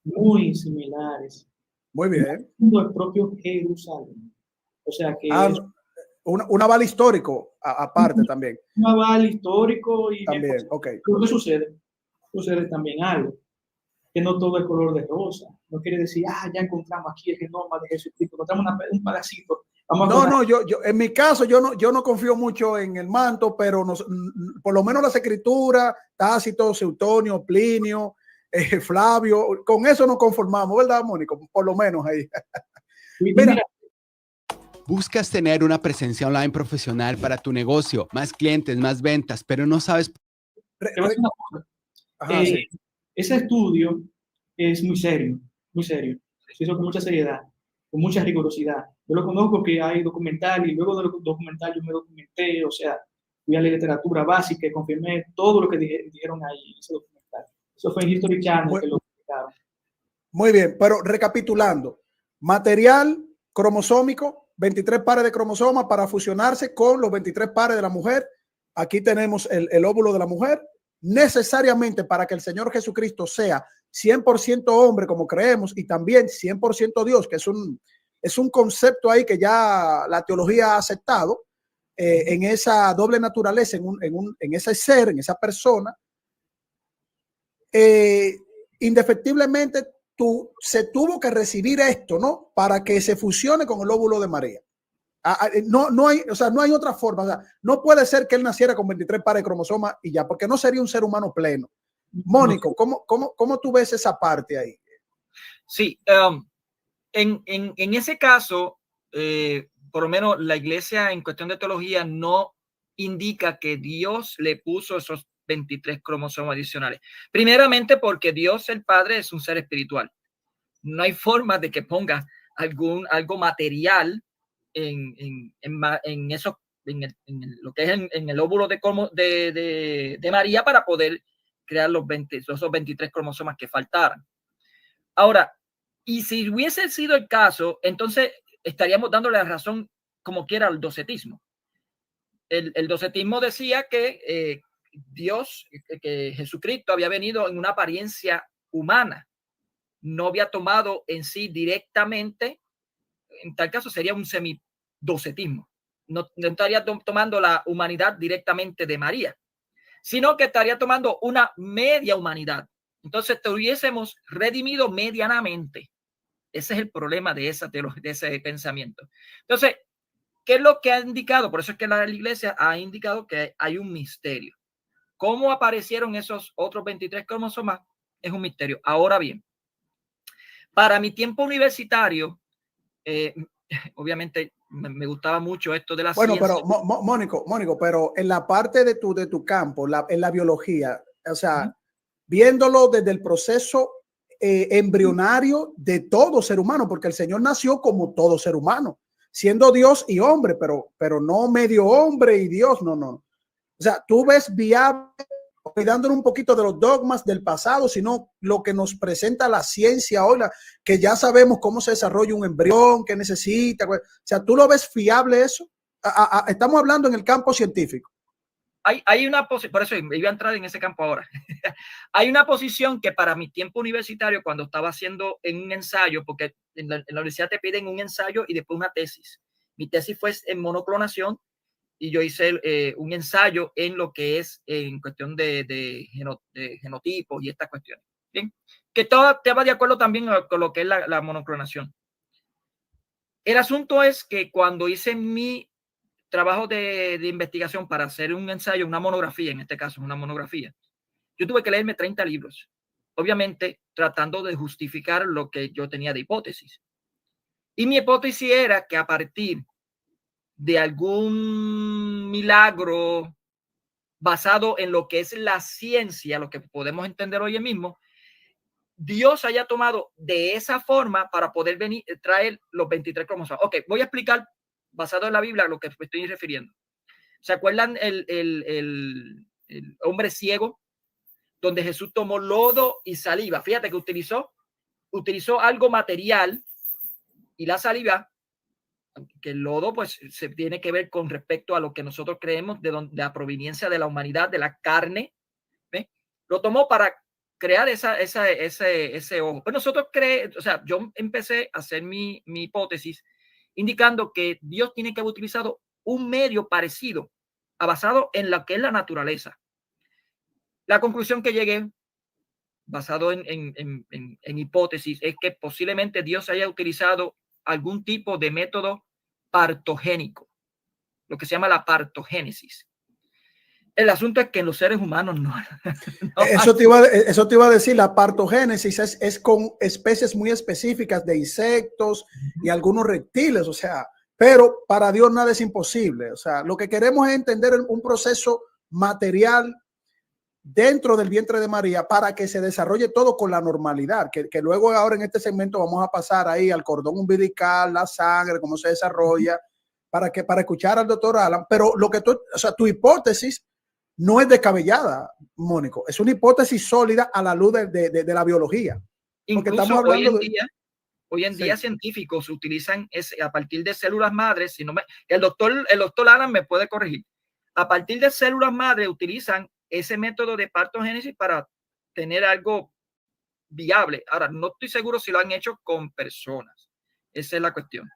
muy similares, Muy bien. el propio Jerusalén. O sea que Ah, es un aval histórico aparte también. un aval histórico y bien También, ok. lo que sucede, sucede también algo, que no todo es color de rosa. No quiere decir, ya encontramos aquí el genoma de Jesucristo, encontramos un parásito. Vamos a No, tomar. no, en mi caso yo no confío mucho en el manto, pero por lo menos las escrituras, Tácito, Seutonio, Plinio, Flavio, con eso nos conformamos, ¿verdad, Mónico? Por lo menos ahí. Mira, ¿Buscas tener una presencia online profesional para tu negocio, más clientes, más ventas, pero no sabes? Te voy a decir una cosa. Ajá, sí. Ese estudio es muy serio, muy serio. Se hizo con mucha seriedad, con mucha rigurosidad. Yo lo conozco que hay documental y luego del documental yo me documenté, o sea, fui a la literatura básica y confirmé todo lo que dijeron ahí en ese documental. Eso fue en History Channel que lo explicaron. Muy bien, pero recapitulando, material cromosómico, 23 pares de cromosomas para fusionarse con los 23 pares de la mujer. Aquí tenemos el óvulo de la mujer. Necesariamente para que el Señor Jesucristo sea 100% hombre, como creemos, y también 100% Dios, que es un concepto ahí que ya la teología ha aceptado, en esa doble naturaleza, en ese ser, en esa persona, indefectiblemente se tuvo que recibir esto, ¿no? Para que se fusione con el óvulo de María. No hay, o sea, no hay otra forma. O sea, no puede ser que él naciera con 23 pares de cromosomas y ya, porque no sería un ser humano pleno. Mónico, ¿cómo tú ves esa parte ahí? Sí, en ese caso, por lo menos la iglesia en cuestión de teología no indica que Dios le puso esos 23 cromosomas adicionales. Primeramente porque Dios el Padre es un ser espiritual. No hay forma de que ponga algo material en eso, lo que es en el óvulo de María para poder crear esos 23 cromosomas que faltaran. Ahora, y si hubiese sido el caso, entonces estaríamos dándole la razón como quiera al docetismo. El docetismo decía que Dios, que Jesucristo había venido en una apariencia humana, no había tomado en sí directamente, en tal caso sería un semidocetismo. No estaría tomando la humanidad directamente de María, sino que estaría tomando una media humanidad. Entonces te hubiésemos redimido medianamente. Ese es el problema de ese pensamiento. Entonces, ¿qué es lo que ha indicado? Por eso es que la iglesia ha indicado que hay un misterio. ¿Cómo aparecieron esos otros 23 cromosomas? Es un misterio. Ahora bien, para mi tiempo universitario, obviamente me gustaba mucho esto de la ciencia. Pero Mónico, pero en la parte de tu campo, en la biología, o sea, viéndolo desde el proceso embrionario de todo ser humano, porque el Señor nació como todo ser humano, siendo Dios y hombre, pero no medio hombre y Dios, no. O sea, tú ves viable, olvidándonos un poquito de los dogmas del pasado, sino lo que nos presenta la ciencia hoy, que ya sabemos cómo se desarrolla un embrión, qué necesita. O sea, ¿tú lo ves fiable eso? Estamos hablando en el campo científico. Hay una posición, por eso iba a entrar en ese campo ahora. Hay una posición que para mi tiempo universitario, cuando estaba haciendo en un ensayo, porque en la universidad te piden un ensayo y después una tesis. Mi tesis fue en monoclonación y yo hice un ensayo en lo que es en cuestión de genotipos y estas cuestiones. Bien, que todo estaba de acuerdo también con lo que es la monoclonación. El asunto es que cuando hice mi trabajo de investigación para hacer un ensayo, una monografía, en este caso una monografía, yo tuve que leerme 30 libros, obviamente tratando de justificar lo que yo tenía de hipótesis. Y mi hipótesis era que a partir de algún milagro basado en lo que es la ciencia, lo que podemos entender hoy mismo, Dios haya tomado de esa forma para poder traer los 23 cromosomas. Ok, voy a explicar basado en la Biblia lo que me estoy refiriendo. ¿Se acuerdan el hombre ciego donde Jesús tomó lodo y saliva? Fíjate que utilizó algo material y la saliva que el lodo pues se tiene que ver con respecto a lo que nosotros creemos de la proveniencia de la humanidad, de la carne, ¿ve? Lo tomó para crear ese ojo. Pues nosotros o sea, yo empecé a hacer mi hipótesis indicando que Dios tiene que haber utilizado un medio parecido, basado en lo que es la naturaleza. La conclusión que llegué, basado en hipótesis, es que posiblemente Dios haya utilizado algún tipo de método partogénico, lo que se llama la partogénesis. El asunto es que en los seres humanos no. Eso te iba a decir, la partogénesis es con especies muy específicas de insectos y algunos reptiles, o sea, pero para Dios nada es imposible. O sea, lo que queremos es entender un proceso material dentro del vientre de María para que se desarrolle todo con la normalidad, que luego ahora en este segmento vamos a pasar ahí al cordón umbilical, la sangre, cómo se desarrolla, para escuchar al doctor Alan. Pero lo que o sea, tu hipótesis no es descabellada, Mónico, es una hipótesis sólida a la luz de la biología. Porque incluso estamos hablando hoy en día científicos utilizan a partir de células madres, el doctor Alan me puede corregir, a partir de células madres utilizan ese método de partogénesis para tener algo viable. Ahora, no estoy seguro si lo han hecho con personas. Esa es la cuestión.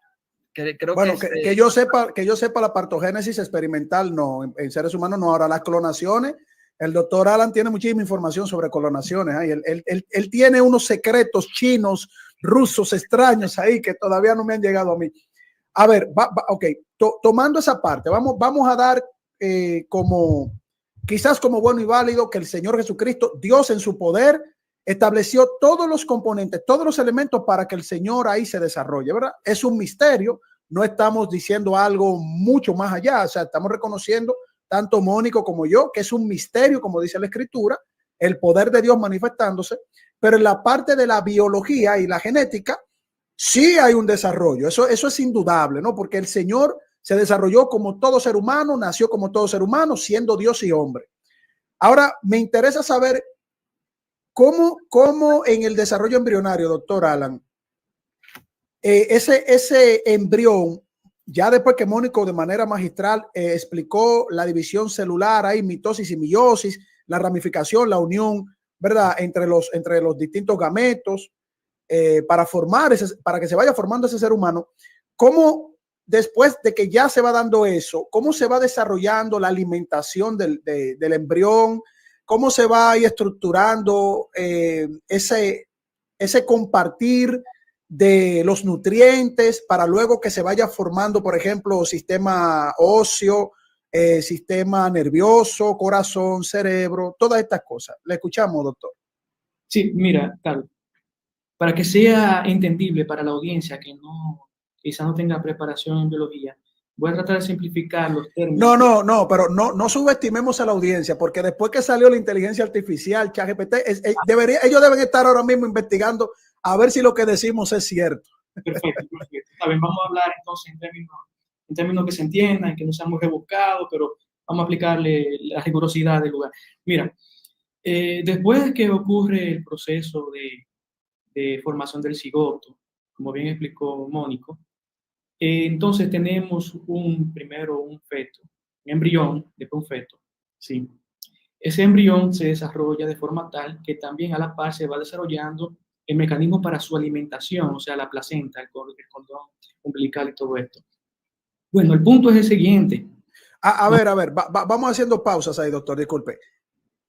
Creo bueno, que yo sepa, la partogénesis experimental no, en seres humanos no. Ahora, las clonaciones, el doctor Alan tiene muchísima información sobre clonaciones. Él tiene unos secretos chinos, rusos, extraños ahí que todavía no me han llegado a mí. A ver, ok, tomando esa parte, vamos a dar quizás como bueno y válido que el Señor Jesucristo, Dios en su poder, estableció todos los componentes, todos los elementos para que el Señor ahí se desarrolle, ¿verdad? Es un misterio, no estamos diciendo algo mucho más allá, o sea, estamos reconociendo, tanto Mónico como yo, que es un misterio, como dice la Escritura, el poder de Dios manifestándose, pero en la parte de la biología y la genética, sí hay un desarrollo, eso es indudable, ¿no? Porque el Señor se desarrolló como todo ser humano, nació como todo ser humano, siendo Dios y hombre. Ahora, me interesa saber ¿Cómo en el desarrollo embrionario, doctor Alan, ese embrión, ya después que Mónico de manera magistral explicó la división celular, hay mitosis y meiosis, la ramificación, la unión, ¿verdad?, entre los distintos gametos para que se vaya formando ese ser humano, ¿cómo después de que ya se va dando eso, cómo se va desarrollando la alimentación del embrión? ¿Cómo se va ahí estructurando ese compartir de los nutrientes para luego que se vaya formando, por ejemplo, sistema óseo, sistema nervioso, corazón, cerebro, todas estas cosas? Le escuchamos, doctor. Sí, mira, Carlos, para que sea entendible para la audiencia que quizá no tenga preparación en biología, voy a tratar de simplificar los términos. No, pero no subestimemos a la audiencia, porque después que salió la inteligencia artificial, ChatGPT, ellos deben estar ahora mismo investigando a ver si lo que decimos es cierto. Perfecto. Bien, vamos a hablar entonces en términos que se entiendan, que no sean muy rebuscados, pero vamos a aplicarle la rigurosidad del lugar. Mira, después de que ocurre el proceso de formación del cigoto, como bien explicó Mónico, entonces tenemos primero un feto, un embrión, después un feto, ¿sí? Ese embrión se desarrolla de forma tal que también a la par se va desarrollando el mecanismo para su alimentación, o sea, la placenta, el cordón umbilical y todo esto. Bueno, el punto es el siguiente. A ver, vamos haciendo pausas ahí, doctor, disculpe.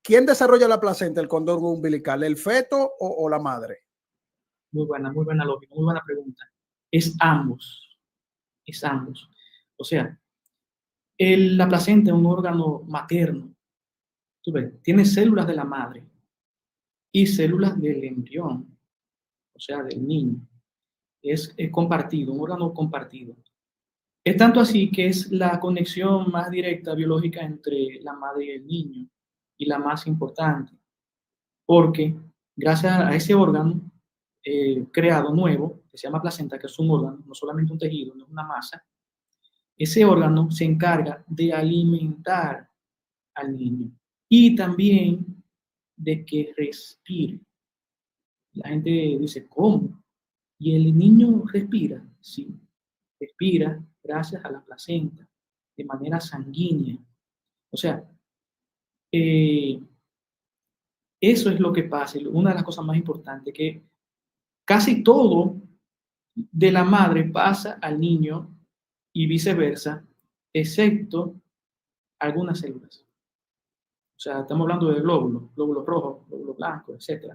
¿Quién desarrolla la placenta, el cordón umbilical, el feto o la madre? Muy buena lógica, muy buena pregunta. Es ambos. Es ambos. O sea, la placenta es un órgano materno. ¿Tú ves? Tiene células de la madre y células del embrión, o sea, del niño. Es compartido, un órgano compartido. Es tanto así que es la conexión más directa biológica entre la madre y el niño, y la más importante, porque gracias a ese órgano creado nuevo, que se llama placenta, que es un órgano, no solamente un tejido, no es una masa, ese órgano se encarga de alimentar al niño y también de que respire. La gente dice, ¿cómo? ¿Y el niño respira? Sí. respira gracias a la placenta de manera sanguínea. O sea, eso es lo que pasa. Una de las cosas más importantes, que casi todo de la madre pasa al niño y viceversa, excepto algunas células. O sea, estamos hablando de glóbulos rojos, glóbulos blancos, etc.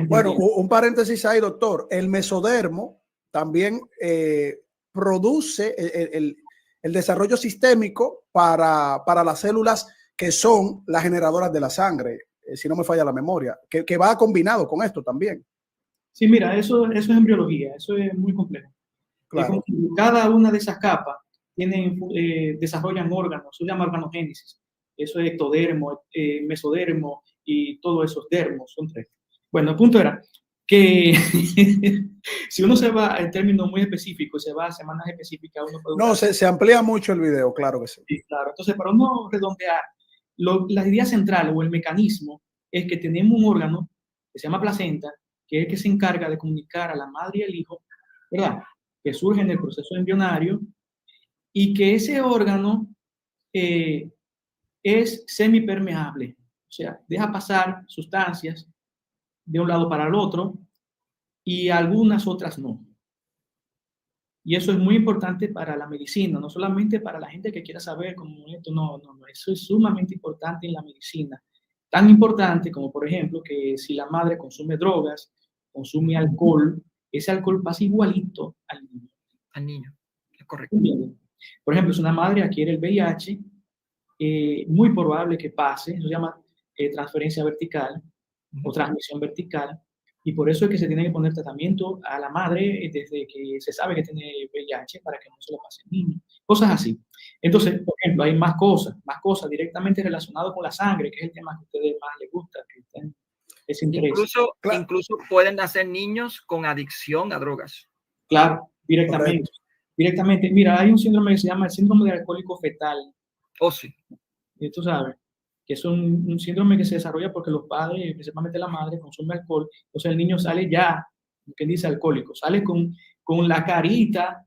Bueno, un paréntesis ahí, doctor. El mesodermo también produce el desarrollo sistémico para las células que son las generadoras de la sangre, si no me falla la memoria, que va combinado con esto también. Sí, mira, eso es embriología, eso es muy complejo. Claro. Cada una de esas capas desarrollan órganos, eso se llama organogénesis. Eso es ectodermo, mesodermo y todos esos dermos, son 3. Bueno, el punto era que si uno se va en términos muy específicos, se va a semanas específicas, uno puede... No, se amplía mucho el video, claro que sí. Sí, claro. Entonces, para uno redondear, la idea central o el mecanismo es que tenemos un órgano que se llama placenta, que es el que se encarga de comunicar a la madre y al hijo, ¿verdad? Que surge en el proceso embrionario, y que ese órgano es semipermeable, o sea, deja pasar sustancias de un lado para el otro y algunas otras no. Y eso es muy importante para la medicina, no solamente para la gente que quiera saber cómo esto, no, eso es sumamente importante en la medicina. Tan importante como, por ejemplo, que si la madre consume drogas, consume alcohol, ese alcohol pasa igualito al niño. Al niño, es correcto. Por ejemplo, si una madre adquiere el VIH, muy probable que pase, eso se llama transferencia vertical o transmisión vertical, y por eso es que se tiene que poner tratamiento a la madre desde que se sabe que tiene VIH para que no se lo pase al niño. Cosas así. Entonces, por ejemplo, hay más cosas directamente relacionadas con la sangre, que es el tema que a ustedes más les gusta, que les interesa. Incluso pueden nacer niños con adicción a drogas. Claro, directamente. Correcto. Directamente. Mira, hay un síndrome que se llama el síndrome de alcohólico fetal. Oh, sí. Y tú sabes que es un síndrome que se desarrolla porque los padres, principalmente la madre, consumen alcohol. Entonces el niño sale ya, ¿qué dice alcohólico? Sale con la carita,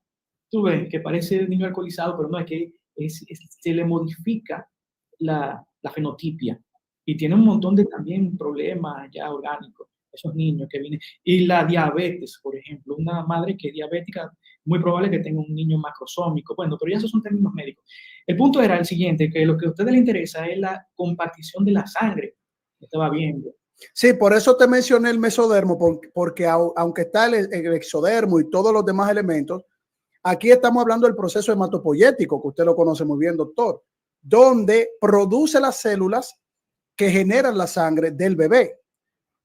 tú ves, que parece el niño alcoholizado, pero no, es que se le modifica la fenotipia. Y tiene un montón de también problemas ya orgánicos, esos niños que vienen. Y la diabetes, por ejemplo, una madre que es diabética, muy probable que tenga un niño macrosómico. Bueno, pero ya esos son términos médicos. El punto era el siguiente, que lo que a ustedes les interesa es la compartición de la sangre. Estaba viendo. Sí, por eso te mencioné el mesodermo, porque aunque está el exodermo y todos los demás elementos, aquí estamos hablando del proceso hematopoyético, que usted lo conoce muy bien, doctor, donde produce las células que generan la sangre del bebé.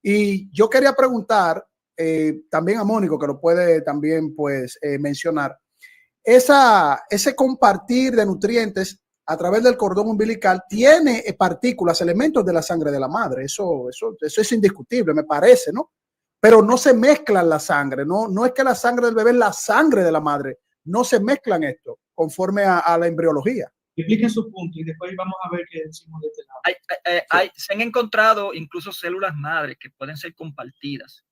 Y yo quería preguntar también a Mónico, que lo puede también pues mencionar, ese compartir de nutrientes a través del cordón umbilical tiene partículas, elementos de la sangre de la madre. Eso es indiscutible, me parece, ¿no? Pero no se mezclan la sangre, no es que la sangre del bebé es la sangre de la madre, no se mezclan esto conforme a la embriología. Expliquen su punto y después vamos a ver qué decimos de este lado. Se han encontrado incluso células madres que pueden ser compartidas,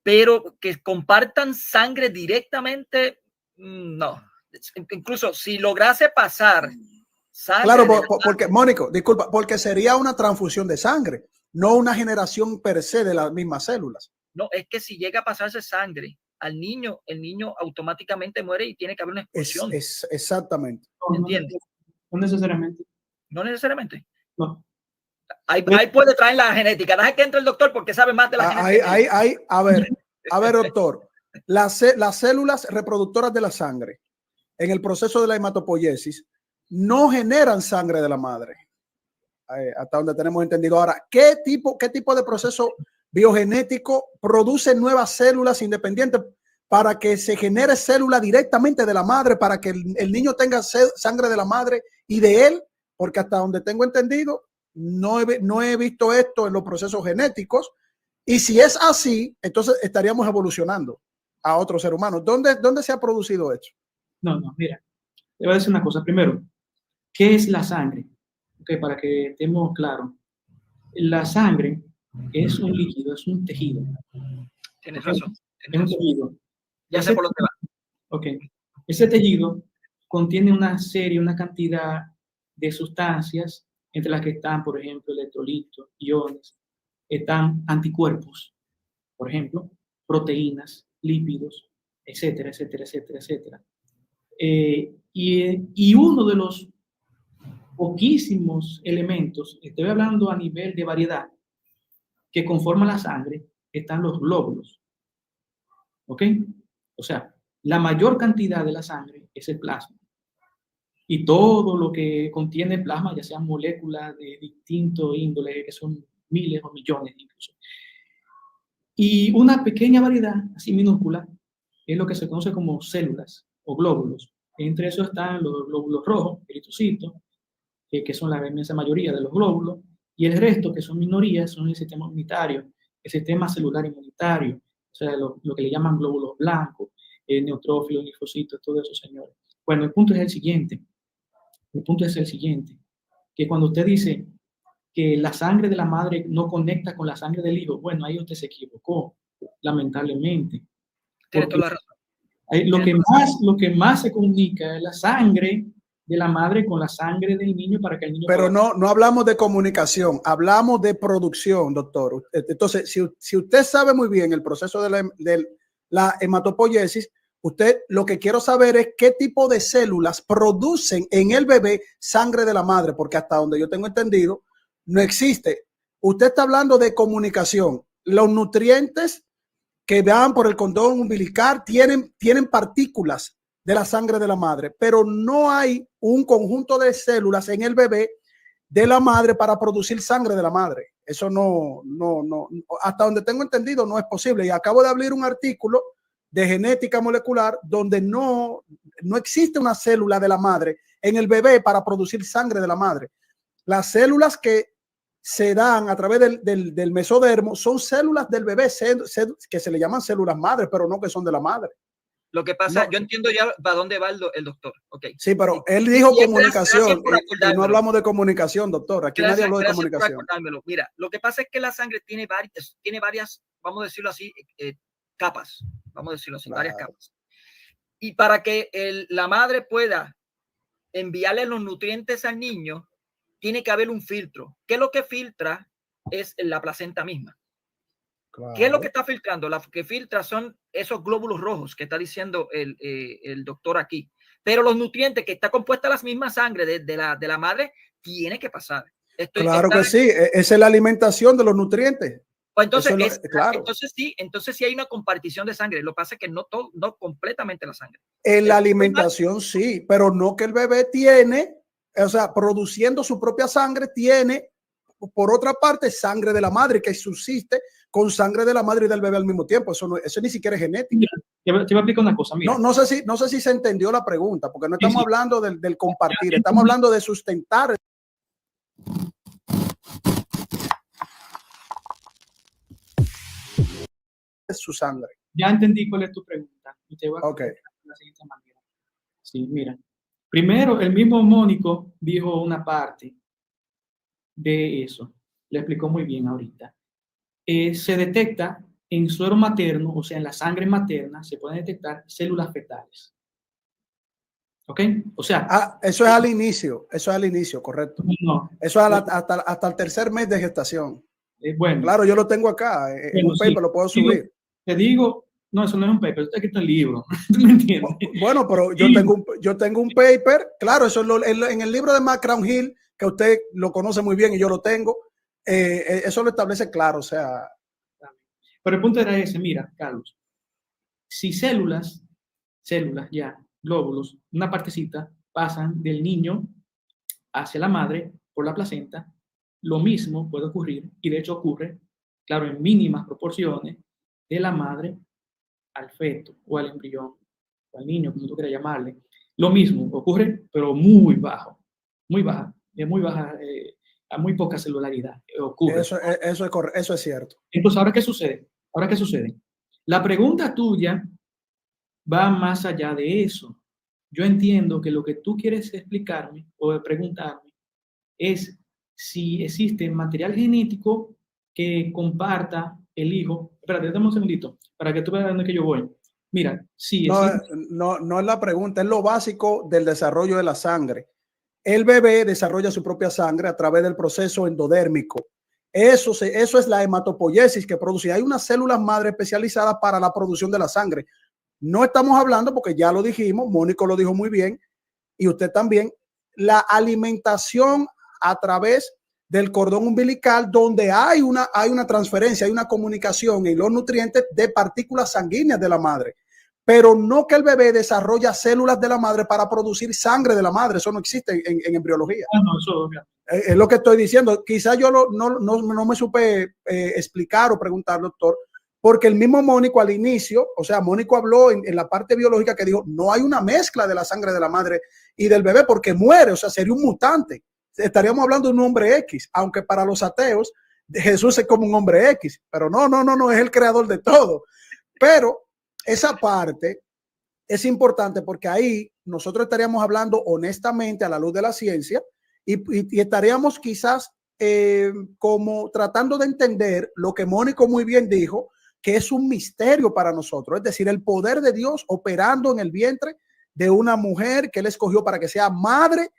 pero que compartan sangre directamente, no. Incluso si lograse pasar sangre. Claro, porque, Mónico, disculpa, porque sería una transfusión de sangre, no una generación per se de las mismas células. No, es que si llega a pasarse sangre al niño, el niño automáticamente muere y tiene que haber una expulsión. Exactamente. ¿Entiendes? No necesariamente. No necesariamente. No. Ahí puede traer la genética. Deja que entre el doctor porque sabe más de la genética. A ver, doctor, las células reproductoras de la sangre en el proceso de la hematopoiesis no generan sangre de la madre. Hasta donde tenemos entendido. Ahora, ¿qué tipo de proceso biogenético produce nuevas células independientes para que se genere célula directamente de la madre, para que el niño tenga sangre de la madre y de él? Porque hasta donde tengo entendido, no he visto esto en los procesos genéticos. Y si es así, entonces estaríamos evolucionando a otro ser humano. ¿Dónde se ha producido esto? No, mira, te voy a decir una cosa. Primero, ¿qué es la sangre? Okay, para que estemos claros. La sangre es un líquido, es un tejido. Tienes razón. Es un tejido. Ya sé por dónde va. Ok. Ese tejido contiene una cantidad de sustancias, entre las que están, por ejemplo, electrolitos, iones, están anticuerpos, por ejemplo, proteínas, lípidos, etcétera, etcétera, etcétera, etcétera. Y uno de los poquísimos elementos, estoy hablando a nivel de variedad, que conforman la sangre, están los glóbulos. ¿Ok? O sea, la mayor cantidad de la sangre es el plasma. Y todo lo que contiene plasma, ya sean moléculas de distinto índole, que son miles o millones incluso. Y una pequeña variedad, así minúscula, es lo que se conoce como células o glóbulos. Entre esos están los glóbulos rojos, eritrocitos, que son la inmensa mayoría de los glóbulos, y el resto, que son minorías, son el sistema inmunitario, el sistema celular inmunitario, o sea, lo que le llaman glóbulos blancos, neutrófilos, linfocitos, todo eso, señores. Bueno, el punto es el siguiente. El punto es el siguiente, que cuando usted dice que la sangre de la madre no conecta con la sangre del hijo, bueno, ahí usted se equivocó, lamentablemente. Tiene toda la razón. Lo que más se comunica es la sangre de la madre con la sangre del niño para que el niño... Pero no hablamos de comunicación, hablamos de producción, doctor. Entonces, si usted sabe muy bien el proceso de la hematopoiesis, usted lo que quiero saber es qué tipo de células producen en el bebé sangre de la madre, porque hasta donde yo tengo entendido, no existe. Usted está hablando de comunicación. Los nutrientes que van por el cordón umbilical tienen partículas de la sangre de la madre, pero no hay un conjunto de células en el bebé de la madre para producir sangre de la madre. Eso no, hasta donde tengo entendido, no es posible. Y acabo de abrir un artículo de genética molecular donde no existe una célula de la madre en el bebé para producir sangre de la madre. Las células que se dan a través del mesodermo son células del bebé que se le llaman células madres, pero no que son de la madre. Lo que pasa, yo entiendo ya para dónde va el doctor. Okay. Sí, pero él dijo comunicación y no hablamos de comunicación, doctor. Aquí nadie habló de comunicación. Mira, lo que pasa es que la sangre tiene varias, vamos a decirlo así, capas. Vamos a decirlo así, varias capas. Y para que la madre pueda enviarle los nutrientes al niño, tiene que haber un filtro. ¿Qué es lo que filtra? Es la placenta misma. Claro. ¿Qué es lo que está filtrando? Lo que filtra son esos glóbulos rojos que está diciendo el doctor aquí. Pero los nutrientes que está compuesta la misma sangre de la madre tiene que pasar. Claro que sí. Esa es la alimentación de los nutrientes. Pues entonces sí hay una compartición de sangre. Lo que pasa es que no completamente la sangre. En la alimentación sí, pero no que el bebé tiene, o sea, produciendo su propia sangre, tiene por otra parte sangre de la madre que subsiste con sangre de la madre y del bebé al mismo tiempo. Eso ni siquiera es genética. Te voy a explicar una cosa. Mira. No sé si se entendió la pregunta, porque no estamos hablando del compartir, estamos hablando de sustentar su sangre. Ya entendí cuál es tu pregunta y te voy a contestar de la siguiente manera. Sí, mira. Primero, el mismo Mónico dijo una parte de eso. Le explicó muy bien ahorita. Se detecta en suero materno, o sea, en la sangre materna, se pueden detectar células fetales. ¿Ok? O sea... eso es al inicio, correcto. No. Eso es hasta el tercer mes de gestación. Bueno. Claro, yo lo tengo acá, en un paper lo puedo subir. Te digo, no, eso no es un paper, esto está en el libro. ¿Tú me entiendes? Bueno, pero yo tengo un paper, claro, eso en el libro de McCrown Hill, que usted lo conoce muy bien y yo lo tengo, eso lo establece claro, o sea. Pero el punto era ese, mira, Carlos, si células ya, glóbulos, una partecita, pasan del niño hacia la madre por la placenta, lo mismo puede ocurrir, y de hecho ocurre, claro, en mínimas proporciones, de la madre al feto o al embrión o al niño, como tú quieras llamarle. Lo mismo ocurre, pero muy bajo, muy baja, a muy poca celularidad ocurre. Eso es cierto. Entonces, ¿ahora qué sucede? La pregunta tuya va más allá de eso. Yo entiendo que lo que tú quieres explicarme o preguntarme es si existe material genético que comparta el hijo. Espérate, dame un segundito para que tú veas dónde que yo voy. Mira, sí, No, existe. no es la pregunta, es lo básico del desarrollo de la sangre. El bebé desarrolla su propia sangre a través del proceso endodérmico. Eso es la hematopoiesis que produce. Hay unas células madre especializadas para la producción de la sangre. No estamos hablando, porque ya lo dijimos, Mónico lo dijo muy bien, y usted también, la alimentación a través del cordón umbilical, donde hay una transferencia, hay una comunicación en los nutrientes de partículas sanguíneas de la madre, pero no que el bebé desarrolla células de la madre para producir sangre de la madre. Eso no existe en embriología. No, eso, Es lo que estoy diciendo. Quizás yo no me supe explicar o preguntar, doctor, porque el mismo Mónico al inicio, o sea, Mónico habló en la parte biológica que dijo, no hay una mezcla de la sangre de la madre y del bebé porque muere, o sea, sería un mutante. Estaríamos hablando de un hombre X, aunque para los ateos Jesús es como un hombre X, pero no, es el creador de todo. Pero esa parte es importante porque ahí nosotros estaríamos hablando honestamente a la luz de la ciencia y estaríamos quizás como tratando de entender lo que Mónico muy bien dijo, que es un misterio para nosotros, es decir, el poder de Dios operando en el vientre de una mujer que él escogió para que sea madre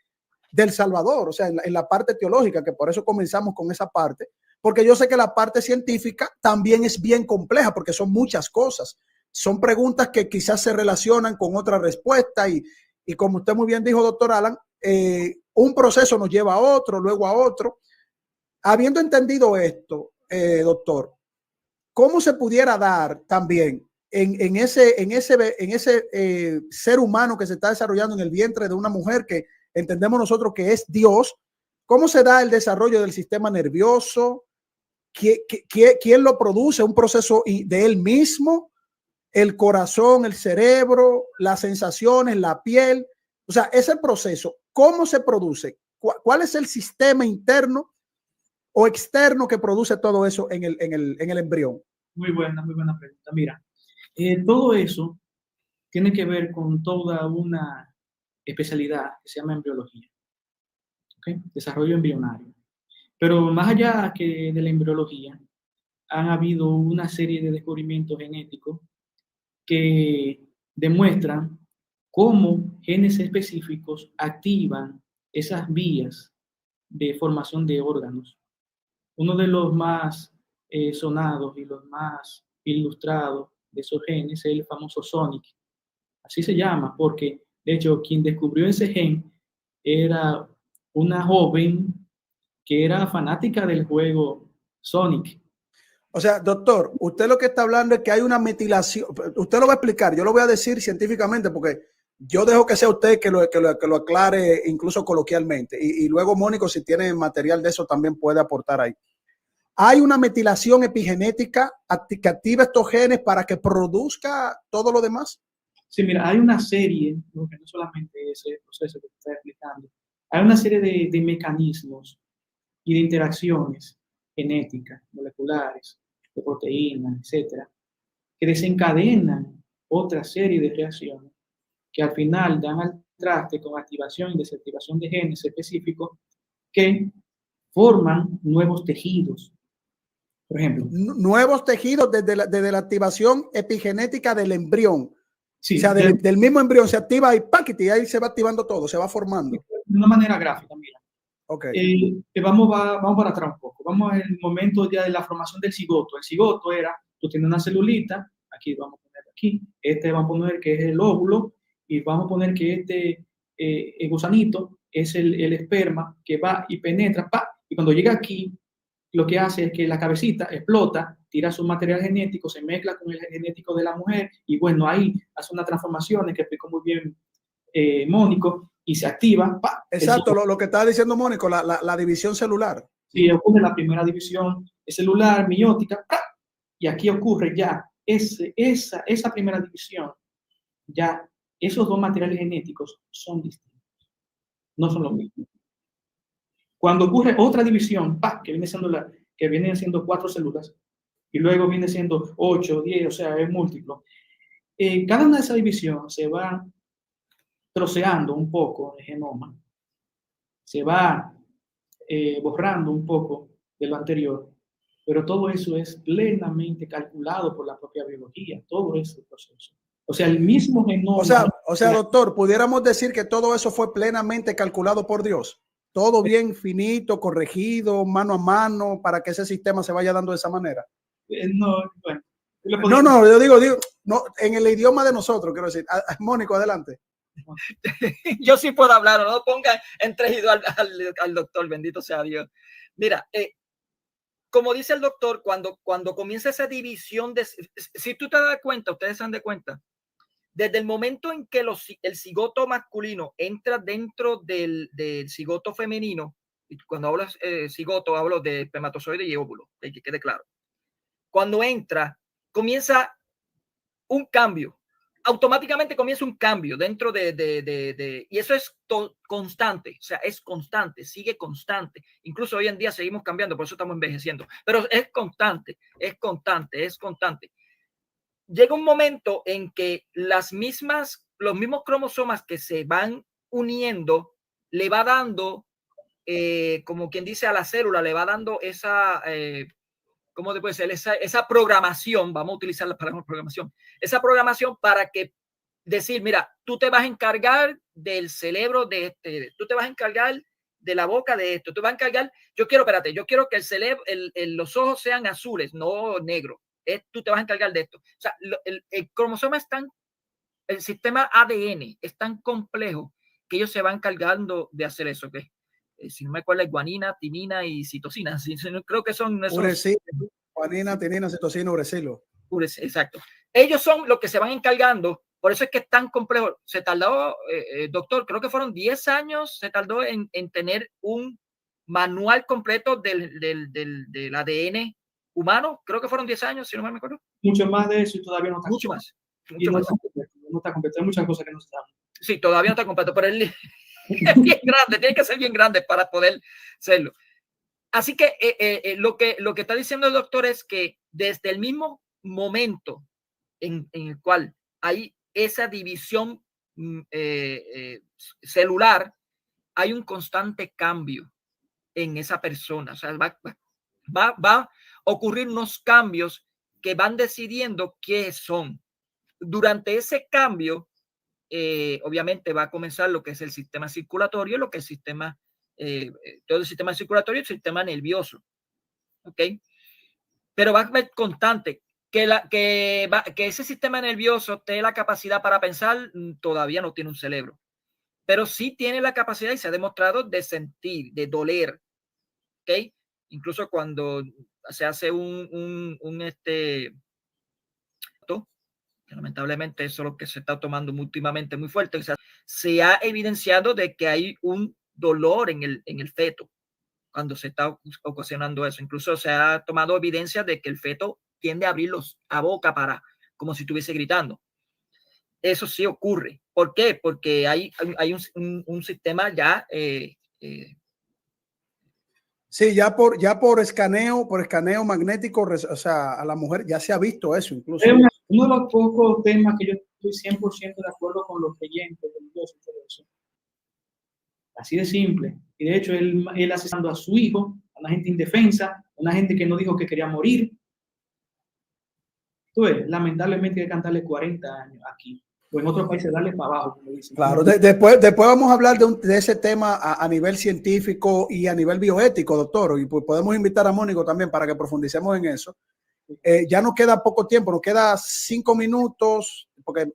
del Salvador, o sea, en la parte teológica, que por eso comenzamos con esa parte, porque yo sé que la parte científica también es bien compleja, porque son muchas cosas, son preguntas que quizás se relacionan con otra respuesta y como usted muy bien dijo, doctor Alan, un proceso nos lleva a otro, luego a otro. Habiendo entendido esto, doctor, ¿cómo se pudiera dar también en ese ser humano que se está desarrollando en el vientre de una mujer que entendemos nosotros que es Dios? ¿Cómo se da el desarrollo del sistema nervioso? ¿Quién lo produce? ¿Un proceso de él mismo? ¿El corazón, el cerebro, las sensaciones, la piel? O sea, ese proceso, ¿cómo se produce? ¿Cuál es el sistema interno o externo que produce todo eso en el embrión? muy buena pregunta. Mira, todo eso tiene que ver con toda una especialidad que se llama embriología, ¿okay? Desarrollo embrionario. Pero más allá que de la embriología, han habido una serie de descubrimientos genéticos que demuestran cómo genes específicos activan esas vías de formación de órganos. Uno de los más sonados y los más ilustrados de esos genes es el famoso Sonic. Así se llama, porque de hecho quien descubrió ese gen era una joven que era fanática del juego Sonic. O sea, doctor, usted lo que está hablando es que hay una metilación. Usted lo va a explicar, yo lo voy a decir científicamente porque yo dejo que sea usted que lo aclare incluso coloquialmente. Y luego Mónico, si tiene material de eso, también puede aportar ahí. Hay una metilación epigenética que activa estos genes para que produzca todo lo demás. Sí, mira, hay una serie, no solamente ese proceso que te estoy explicando, hay una serie de mecanismos y de interacciones genéticas, moleculares, de proteínas, etcétera, que desencadenan otra serie de reacciones que al final dan al traste con activación y desactivación de genes específicos que forman nuevos tejidos. Por ejemplo, nuevos tejidos desde la activación epigenética del embrión. sí, o sea, del mismo embrión se activa y ¡paquiti! Y ahí se va activando todo, se va formando. De una manera gráfica, mira. Okay. Vamos para atrás un poco. Vamos al momento ya de la formación del cigoto. El cigoto era, tú tienes una celulita, aquí vamos a poner aquí, vamos a poner que es el óvulo, y vamos a poner que el gusanito es el esperma que va y penetra, y cuando llega aquí, lo que hace es que la cabecita explota, tira su material genético, se mezcla con el genético de la mujer, y bueno, ahí hace una transformación que explicó muy bien Mónico, y se activa. Exacto, lo que estaba diciendo Mónico, la división celular. Sí, ocurre la primera división celular, meiótica, y aquí ocurre ya esa primera división, ya esos dos materiales genéticos son distintos, no son los mismos. Cuando ocurre otra división, que vienen siendo 4 células, y luego viene siendo 8, 10, o sea, es múltiplo. Cada una de esas divisiones se va troceando un poco el genoma, se va borrando un poco de lo anterior, pero todo eso es plenamente calculado por la propia biología, todo ese proceso. O sea, el mismo genoma. O sea, doctor, pudiéramos decir que todo eso fue plenamente calculado por Dios. Todo bien finito, corregido, mano a mano, para que ese sistema se vaya dando de esa manera. No, bueno. No, yo digo, no, en el idioma de nosotros, quiero decir. Mónico, adelante. Yo sí puedo hablar, no pongan entregido al doctor, bendito sea Dios. Mira, como dice el doctor, cuando comienza esa división, si tú te das cuenta, ustedes se dan de cuenta, desde el momento en que el cigoto masculino entra dentro del cigoto femenino, y cuando hablo cigoto, hablo de espermatozoide y óvulo, que quede claro. Cuando entra, comienza un cambio. Automáticamente comienza un cambio dentro y eso es constante, o sea, es constante, sigue constante. Incluso hoy en día seguimos cambiando, por eso estamos envejeciendo, pero es constante, es constante, es constante. Llega un momento en que los mismos cromosomas que se van uniendo le va dando, como quien dice, a la célula, le va dando esa... ¿cómo puede ser? Esa programación, vamos a utilizar la palabra programación, esa programación para que decir, mira, tú te vas a encargar del cerebro de este, tú te vas a encargar de la boca de esto, tú vas a encargar, yo quiero que el cerebro, los ojos sean azules, no negros, tú te vas a encargar de esto. O sea, el cromosoma es el sistema ADN es tan complejo que ellos se van encargando de hacer eso, ¿ok? Si no me acuerdo, es guanina, timina y citosina. Creo que son esos. Urecilo, guanina, timina, citosina, urecilo. Exacto. Ellos son los que se van encargando. Por eso es que es tan complejo. Se tardó, doctor, creo que fueron 10 años, se tardó en tener un manual completo del ADN humano. Creo que fueron 10 años, si no me acuerdo. Mucho más de eso y todavía no está. Mucho más. No está completo. Hay muchas cosas que no están. Sí, todavía no está completo, pero es bien grande, tiene que ser bien grande para poder hacerlo. Así que lo que está diciendo el doctor es que desde el mismo momento en el cual hay esa división celular, hay un constante cambio en esa persona. O sea, va a ocurrir unos cambios que van decidiendo qué son. Durante ese cambio, obviamente va a comenzar lo que es el sistema circulatorio, lo que es el sistema, todo el sistema circulatorio y el sistema nervioso. ¿Ok? Pero va a ser constante. Que ese sistema nervioso tenga la capacidad para pensar, todavía no tiene un cerebro. Pero sí tiene la capacidad y se ha demostrado de sentir, de doler. ¿Ok? Incluso cuando se hace que lamentablemente eso es lo que se está tomando últimamente muy fuerte. O sea, se ha evidenciado de que hay un dolor en el feto cuando se está ocasionando eso. Incluso se ha tomado evidencia de que el feto tiende a abrir la boca como si estuviese gritando. Eso sí ocurre. ¿Por qué? Porque hay un sistema ya... Sí, ya por escaneo magnético, o sea, a la mujer ya se ha visto eso incluso. Es uno de los pocos temas que yo estoy 100% de acuerdo con los creyentes religiosos y todo eso. Así de simple. Y de hecho, él asesinando a su hijo, a una gente indefensa, a una gente que no dijo que quería morir. Entonces, lamentablemente hay que cantarle 40 años aquí. O en otros países darle para abajo, como dicen. Claro, después vamos a hablar de ese tema a nivel científico y a nivel bioético, doctor. Y pues podemos invitar a Mónico también para que profundicemos en eso. Ya nos queda poco tiempo, nos queda 5 minutos, porque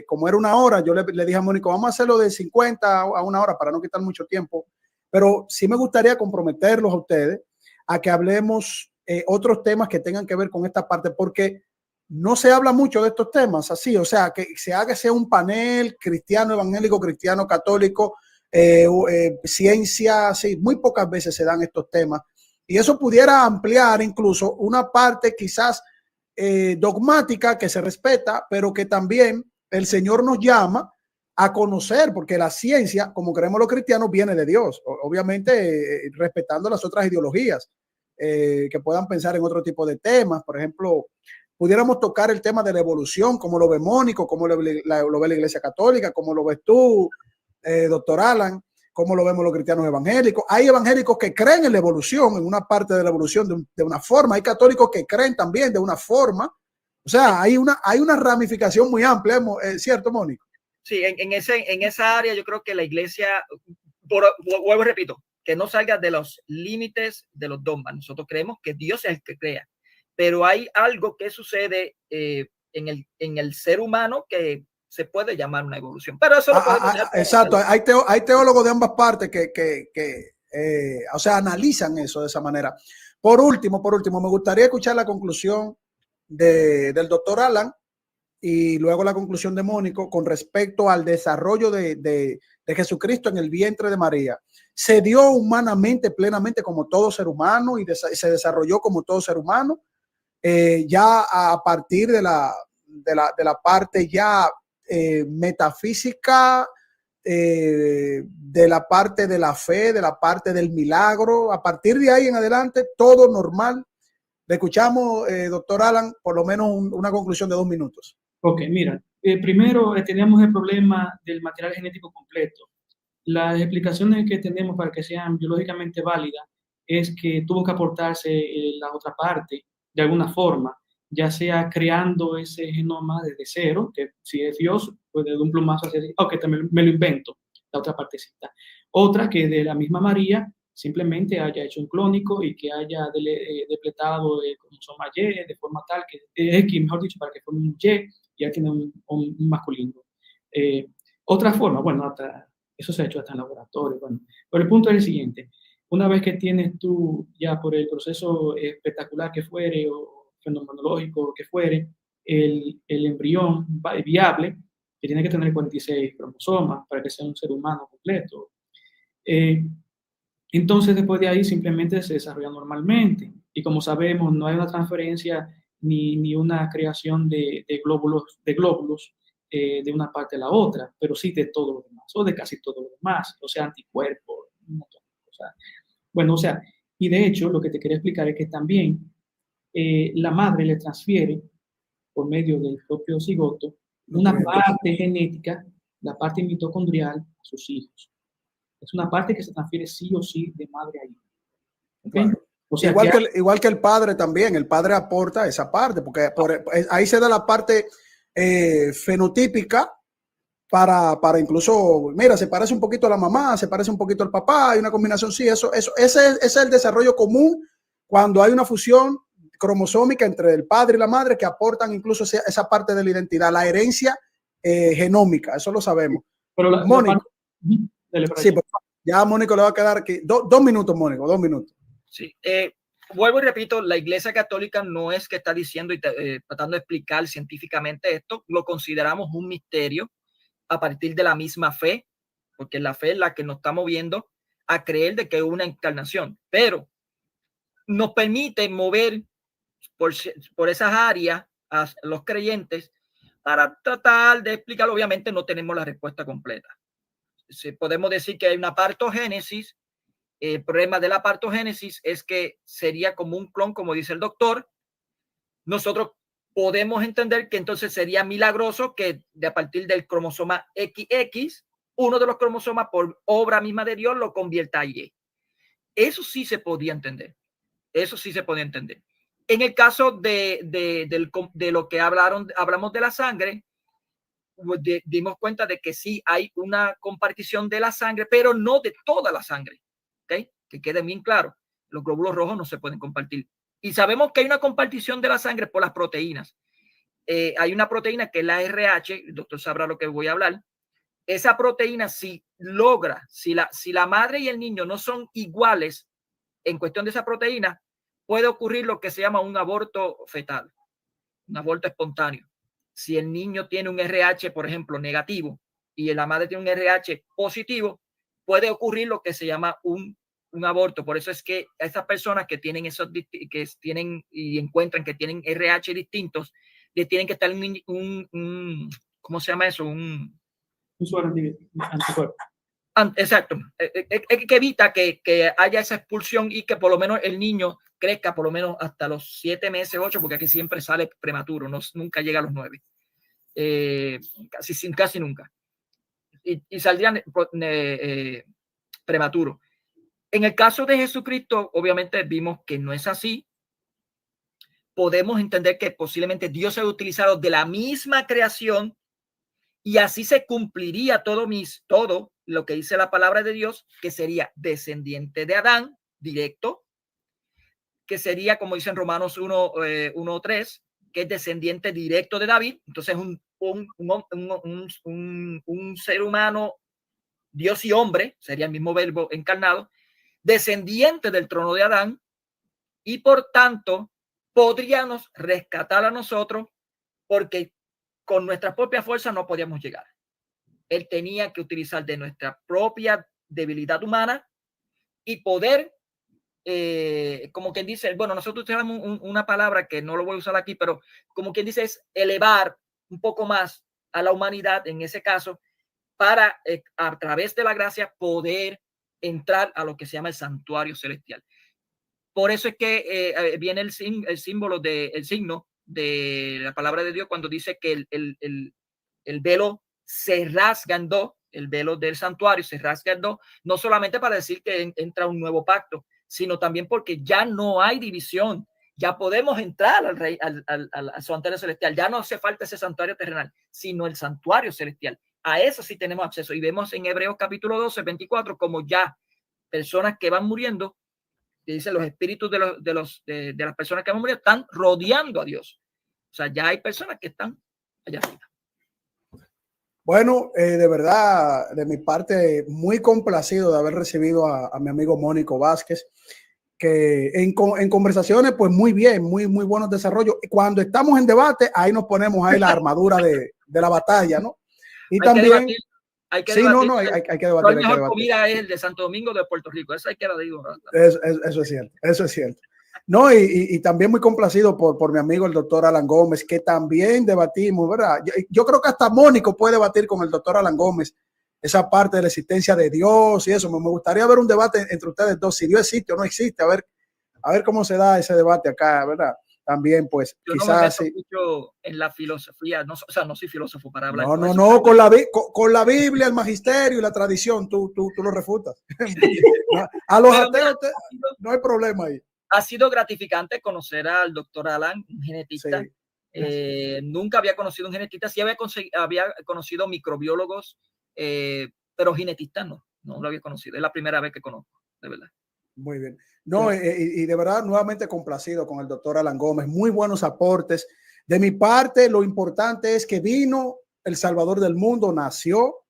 como era una hora, yo le dije a Mónico, vamos a hacerlo de 50 a una hora para no quitar mucho tiempo. Pero sí me gustaría comprometerlos a ustedes a que hablemos otros temas que tengan que ver con esta parte, porque no se habla mucho de estos temas así, o sea, que se haga sea un panel cristiano, evangélico, cristiano, católico, ciencia, sí, muy pocas veces se dan estos temas. Y eso pudiera ampliar incluso una parte quizás dogmática que se respeta, pero que también el Señor nos llama a conocer, porque la ciencia, como creemos los cristianos, viene de Dios, obviamente respetando las otras ideologías que puedan pensar en otro tipo de temas. Por ejemplo, pudiéramos tocar el tema de la evolución, como lo ve Mónico, como lo ve la Iglesia Católica, como lo ves tú, doctor Alan, como lo vemos los cristianos evangélicos. Hay evangélicos que creen en la evolución, en una parte de la evolución de una forma. Hay católicos que creen también de una forma. O O sea, hay una ramificación muy amplia, ¿cierto, Mónico? Sí, en esa área yo creo que la iglesia, vuelvo y repito, que no salga de los límites de los dogmas. Nosotros creemos que Dios es el que crea, pero hay algo que sucede en el ser humano que se puede llamar una evolución. Pero eso lo podemos dejar. Exacto, hay teólogos de ambas partes que o sea, analizan eso de esa manera. Por último, me gustaría escuchar la conclusión del doctor Alan y luego la conclusión de Mónico con respecto al desarrollo de Jesucristo en el vientre de María. Se dio humanamente, plenamente, como todo ser humano, y se desarrolló como todo ser humano, ya a partir de la parte ya metafísica, de la parte de la fe, de la parte del milagro. A partir de ahí en adelante, todo normal. Le escuchamos, doctor Alan, por lo menos una conclusión de 2 minutos. Ok, mira, primero tenemos el problema del material genético completo. Las explicaciones que tenemos para que sean biológicamente válidas es que tuvo que aportarse la otra parte de alguna forma, ya sea creando ese genoma desde cero, que si es Dios, pues de un plumazo hacia así, ok, también me lo invento, la otra partecita. Otra que de la misma María simplemente haya hecho un clónico y que haya depletado el cromosoma Y de forma tal que, X, mejor dicho, para que forme un Y, ya tiene un masculino. Otra forma, bueno, hasta eso se ha hecho hasta en laboratorio. Bueno, pero el punto es el siguiente. Una vez que tienes tú, ya por el proceso espectacular que fuere o fenomenológico que fuere, el embrión viable, que tiene que tener 46 cromosomas para que sea un ser humano completo. Entonces, después de ahí, simplemente se desarrolla normalmente. Y como sabemos, no hay una transferencia ni una creación de glóbulos de una parte a la otra, pero sí de todo lo demás, o de casi todo lo demás, o sea, anticuerpos, un montón de cosas. Bueno, o sea, y de hecho, lo que te quería explicar es que también la madre le transfiere, por medio del propio cigoto, una parte genética, la parte mitocondrial, a sus hijos. Es una parte que se transfiere sí o sí de madre a hijo. ¿Okay? Claro. O sea, igual que el padre también, el padre aporta esa parte, porque ahí se da la parte fenotípica para incluso, mira, se parece un poquito a la mamá, se parece un poquito al papá, hay una combinación, sí, ese es el desarrollo común cuando hay una fusión cromosómica entre el padre y la madre que aportan incluso esa parte de la identidad, la herencia genómica, eso lo sabemos. Pero Mónico, sí, ya a Mónico le va a quedar aquí 2 minutos, Mónico, 2 minutos. Sí, vuelvo y repito, la Iglesia Católica no es que está diciendo y tratando de explicar científicamente esto, lo consideramos un misterio a partir de la misma fe, porque la fe es la que nos está moviendo a creer de que es una encarnación, pero nos permite mover por esas áreas a los creyentes para tratar de explicar. Obviamente no tenemos la respuesta completa. Podemos decir que hay una partogénesis. El problema de la partogénesis es que sería como un clon, como dice el doctor. Nosotros podemos entender que entonces sería milagroso que a partir del cromosoma XX, uno de los cromosomas por obra misma de Dios lo convierta a Y. Eso sí se podía entender. Eso sí se podía entender. En el caso de lo que hablamos de la sangre, dimos cuenta de que sí hay una compartición de la sangre, pero no de toda la sangre. ¿Okay? Que quede bien claro, los glóbulos rojos no se pueden compartir. Y sabemos que hay una compartición de la sangre por las proteínas. Hay una proteína que es la RH, el doctor sabrá lo que voy a hablar. Esa proteína, si la madre y el niño no son iguales en cuestión de esa proteína, puede ocurrir lo que se llama un aborto fetal, un aborto espontáneo. Si el niño tiene un RH, por ejemplo, negativo, y la madre tiene un RH positivo, puede ocurrir lo que se llama un aborto. Por eso es que a esas personas que tienen y encuentran que tienen RH distintos, le tienen que estar ¿cómo se llama eso? Un anticuerpo. Exacto. Que evita que haya esa expulsión y que por lo menos el niño crezca por lo menos hasta los 7 meses, 8, porque aquí siempre sale prematuro, nunca llega a los 9. Casi nunca. Y saldrían prematuro. En el caso de Jesucristo, obviamente vimos que no es así, podemos entender que posiblemente Dios se ha utilizado de la misma creación y así se cumpliría todo lo que dice la palabra de Dios, que sería descendiente de Adán, directo, que sería, como dicen Romanos 1:3, que es descendiente directo de David. Entonces un ser humano, Dios y hombre, sería el mismo verbo encarnado, descendiente del trono de Adán, y por tanto podríamos rescatar a nosotros, porque con nuestra propia fuerza no podíamos llegar. Él tenía que utilizar de nuestra propia debilidad humana y poder, como quien dice, bueno, nosotros tenemos una palabra que no lo voy a usar aquí, pero como quien dice es elevar un poco más a la humanidad en ese caso, para a través de la gracia poder entrar a lo que se llama el santuario celestial. Por eso es que viene el signo de la palabra de Dios cuando dice que el velo se rasga en dos, el velo del santuario se rasga en dos, no solamente para decir que entra un nuevo pacto, sino también porque ya no hay división, ya podemos entrar al santuario celestial, ya no hace falta ese santuario terrenal, sino el santuario celestial. A eso sí tenemos acceso, y vemos en Hebreos capítulo 12, 24, como ya personas que van muriendo, que dice los espíritus de las personas que van muriendo están rodeando a Dios. O sea, ya hay personas que están allá arriba. Bueno, de verdad, de mi parte, muy complacido de haber recibido a mi amigo Mónico Vázquez, que en conversaciones, pues muy bien, muy buenos desarrollos. Cuando estamos en debate, ahí nos ponemos ahí la armadura de la batalla, ¿no? Y también... Hay que sí, debatir, hay que debatir. La mejor comida es el de Santo Domingo de Puerto Rico. Eso hay que lo digo. Eso es cierto, eso es cierto. No, y también muy complacido por mi amigo el doctor Alan Gómez, que también debatimos, ¿verdad? Yo creo que hasta Mónico puede debatir con el doctor Alan Gómez esa parte de la existencia de Dios y eso. Me gustaría ver un debate entre ustedes dos, si Dios existe o no existe, a ver cómo se da ese debate acá, ¿verdad? También, pues, yo quizás... no me meto mucho en la filosofía, no, o sea, no soy filósofo para hablar. No, con la Biblia, el magisterio y la tradición, tú lo refutas. A los ateos no hay problema ahí. Ha sido gratificante conocer al doctor Alan, un genetista. Sí. Nunca había conocido un genetista, sí había conocido microbiólogos, pero genetistas no lo había conocido. Es la primera vez que conozco, de verdad. Muy bien. No, y de verdad, nuevamente complacido con el doctor Alan Gómez. Muy buenos aportes. De mi parte, lo importante es que vino el Salvador del mundo, nació,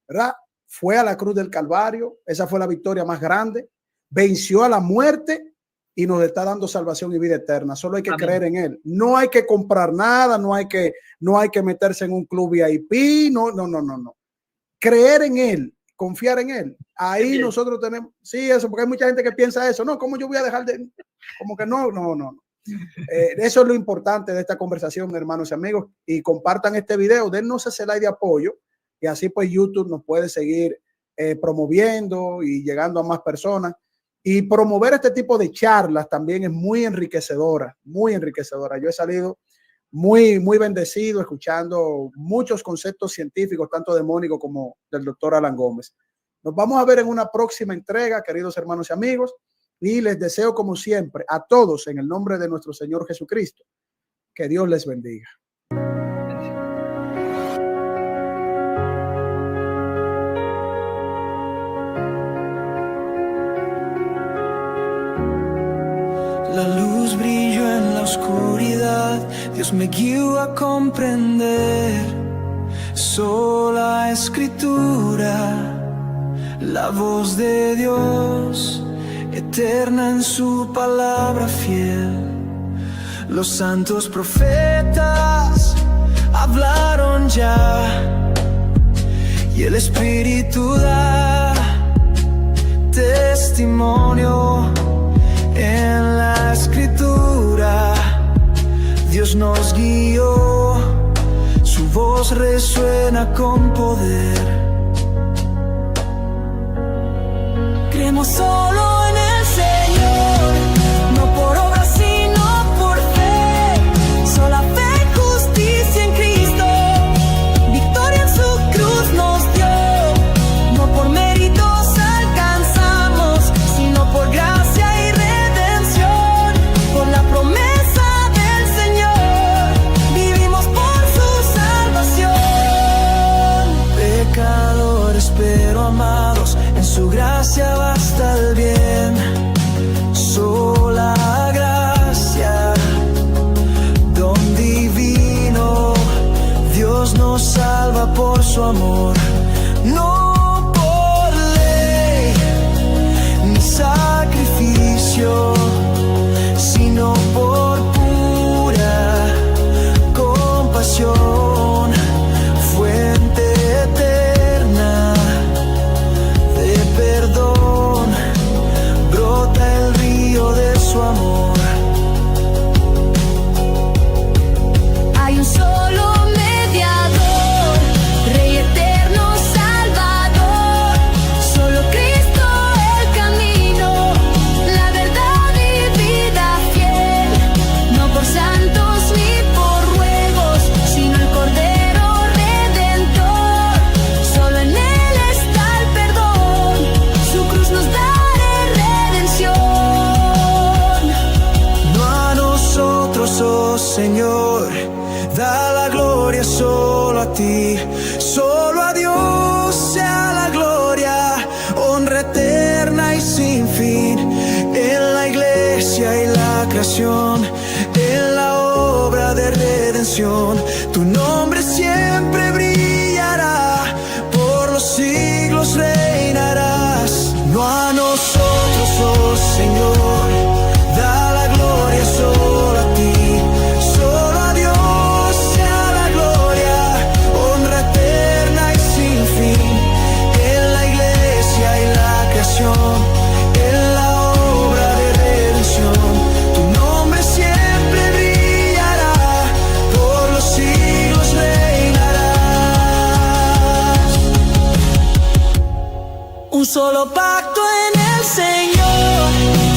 ¿verdad? Fue a la cruz del Calvario. Esa fue la victoria más grande. Venció a la muerte y nos está dando salvación y vida eterna. Solo hay que creer en él. No hay que comprar nada, no hay que meterse en un club VIP. No. Creer en él. Confiar en él. Ahí nosotros tenemos, sí, eso, porque hay mucha gente que piensa eso. No, ¿cómo yo voy a dejar de? Como que no. Eso es lo importante de esta conversación, hermanos y amigos. Y compartan este video, dennos ese like de apoyo y así pues YouTube nos puede seguir promoviendo y llegando a más personas. Y promover este tipo de charlas también es muy enriquecedora, muy enriquecedora. Yo he salido muy bendecido escuchando muchos conceptos científicos, tanto de Mónico como del doctor Alan Gómez. Nos vamos a ver en una próxima entrega, queridos hermanos y amigos, y les deseo como siempre a todos en el nombre de nuestro Señor Jesucristo, que Dios les bendiga. La luz brilló en la oscuridad, Dios me guió a comprender. Sola escritura, la voz de Dios, eterna en su palabra fiel. Los santos profetas hablaron ya, y el Espíritu da testimonio. En la escritura Dios nos guió, su voz resuena con poder. Creemos solo en el Señor, no por obras sino por fe. Sola fe, justicia en Cristo, victoria en su cruz nos dio. No por méritos alcanzamos, sino por gracia y por la promesa de pacto en el Señor.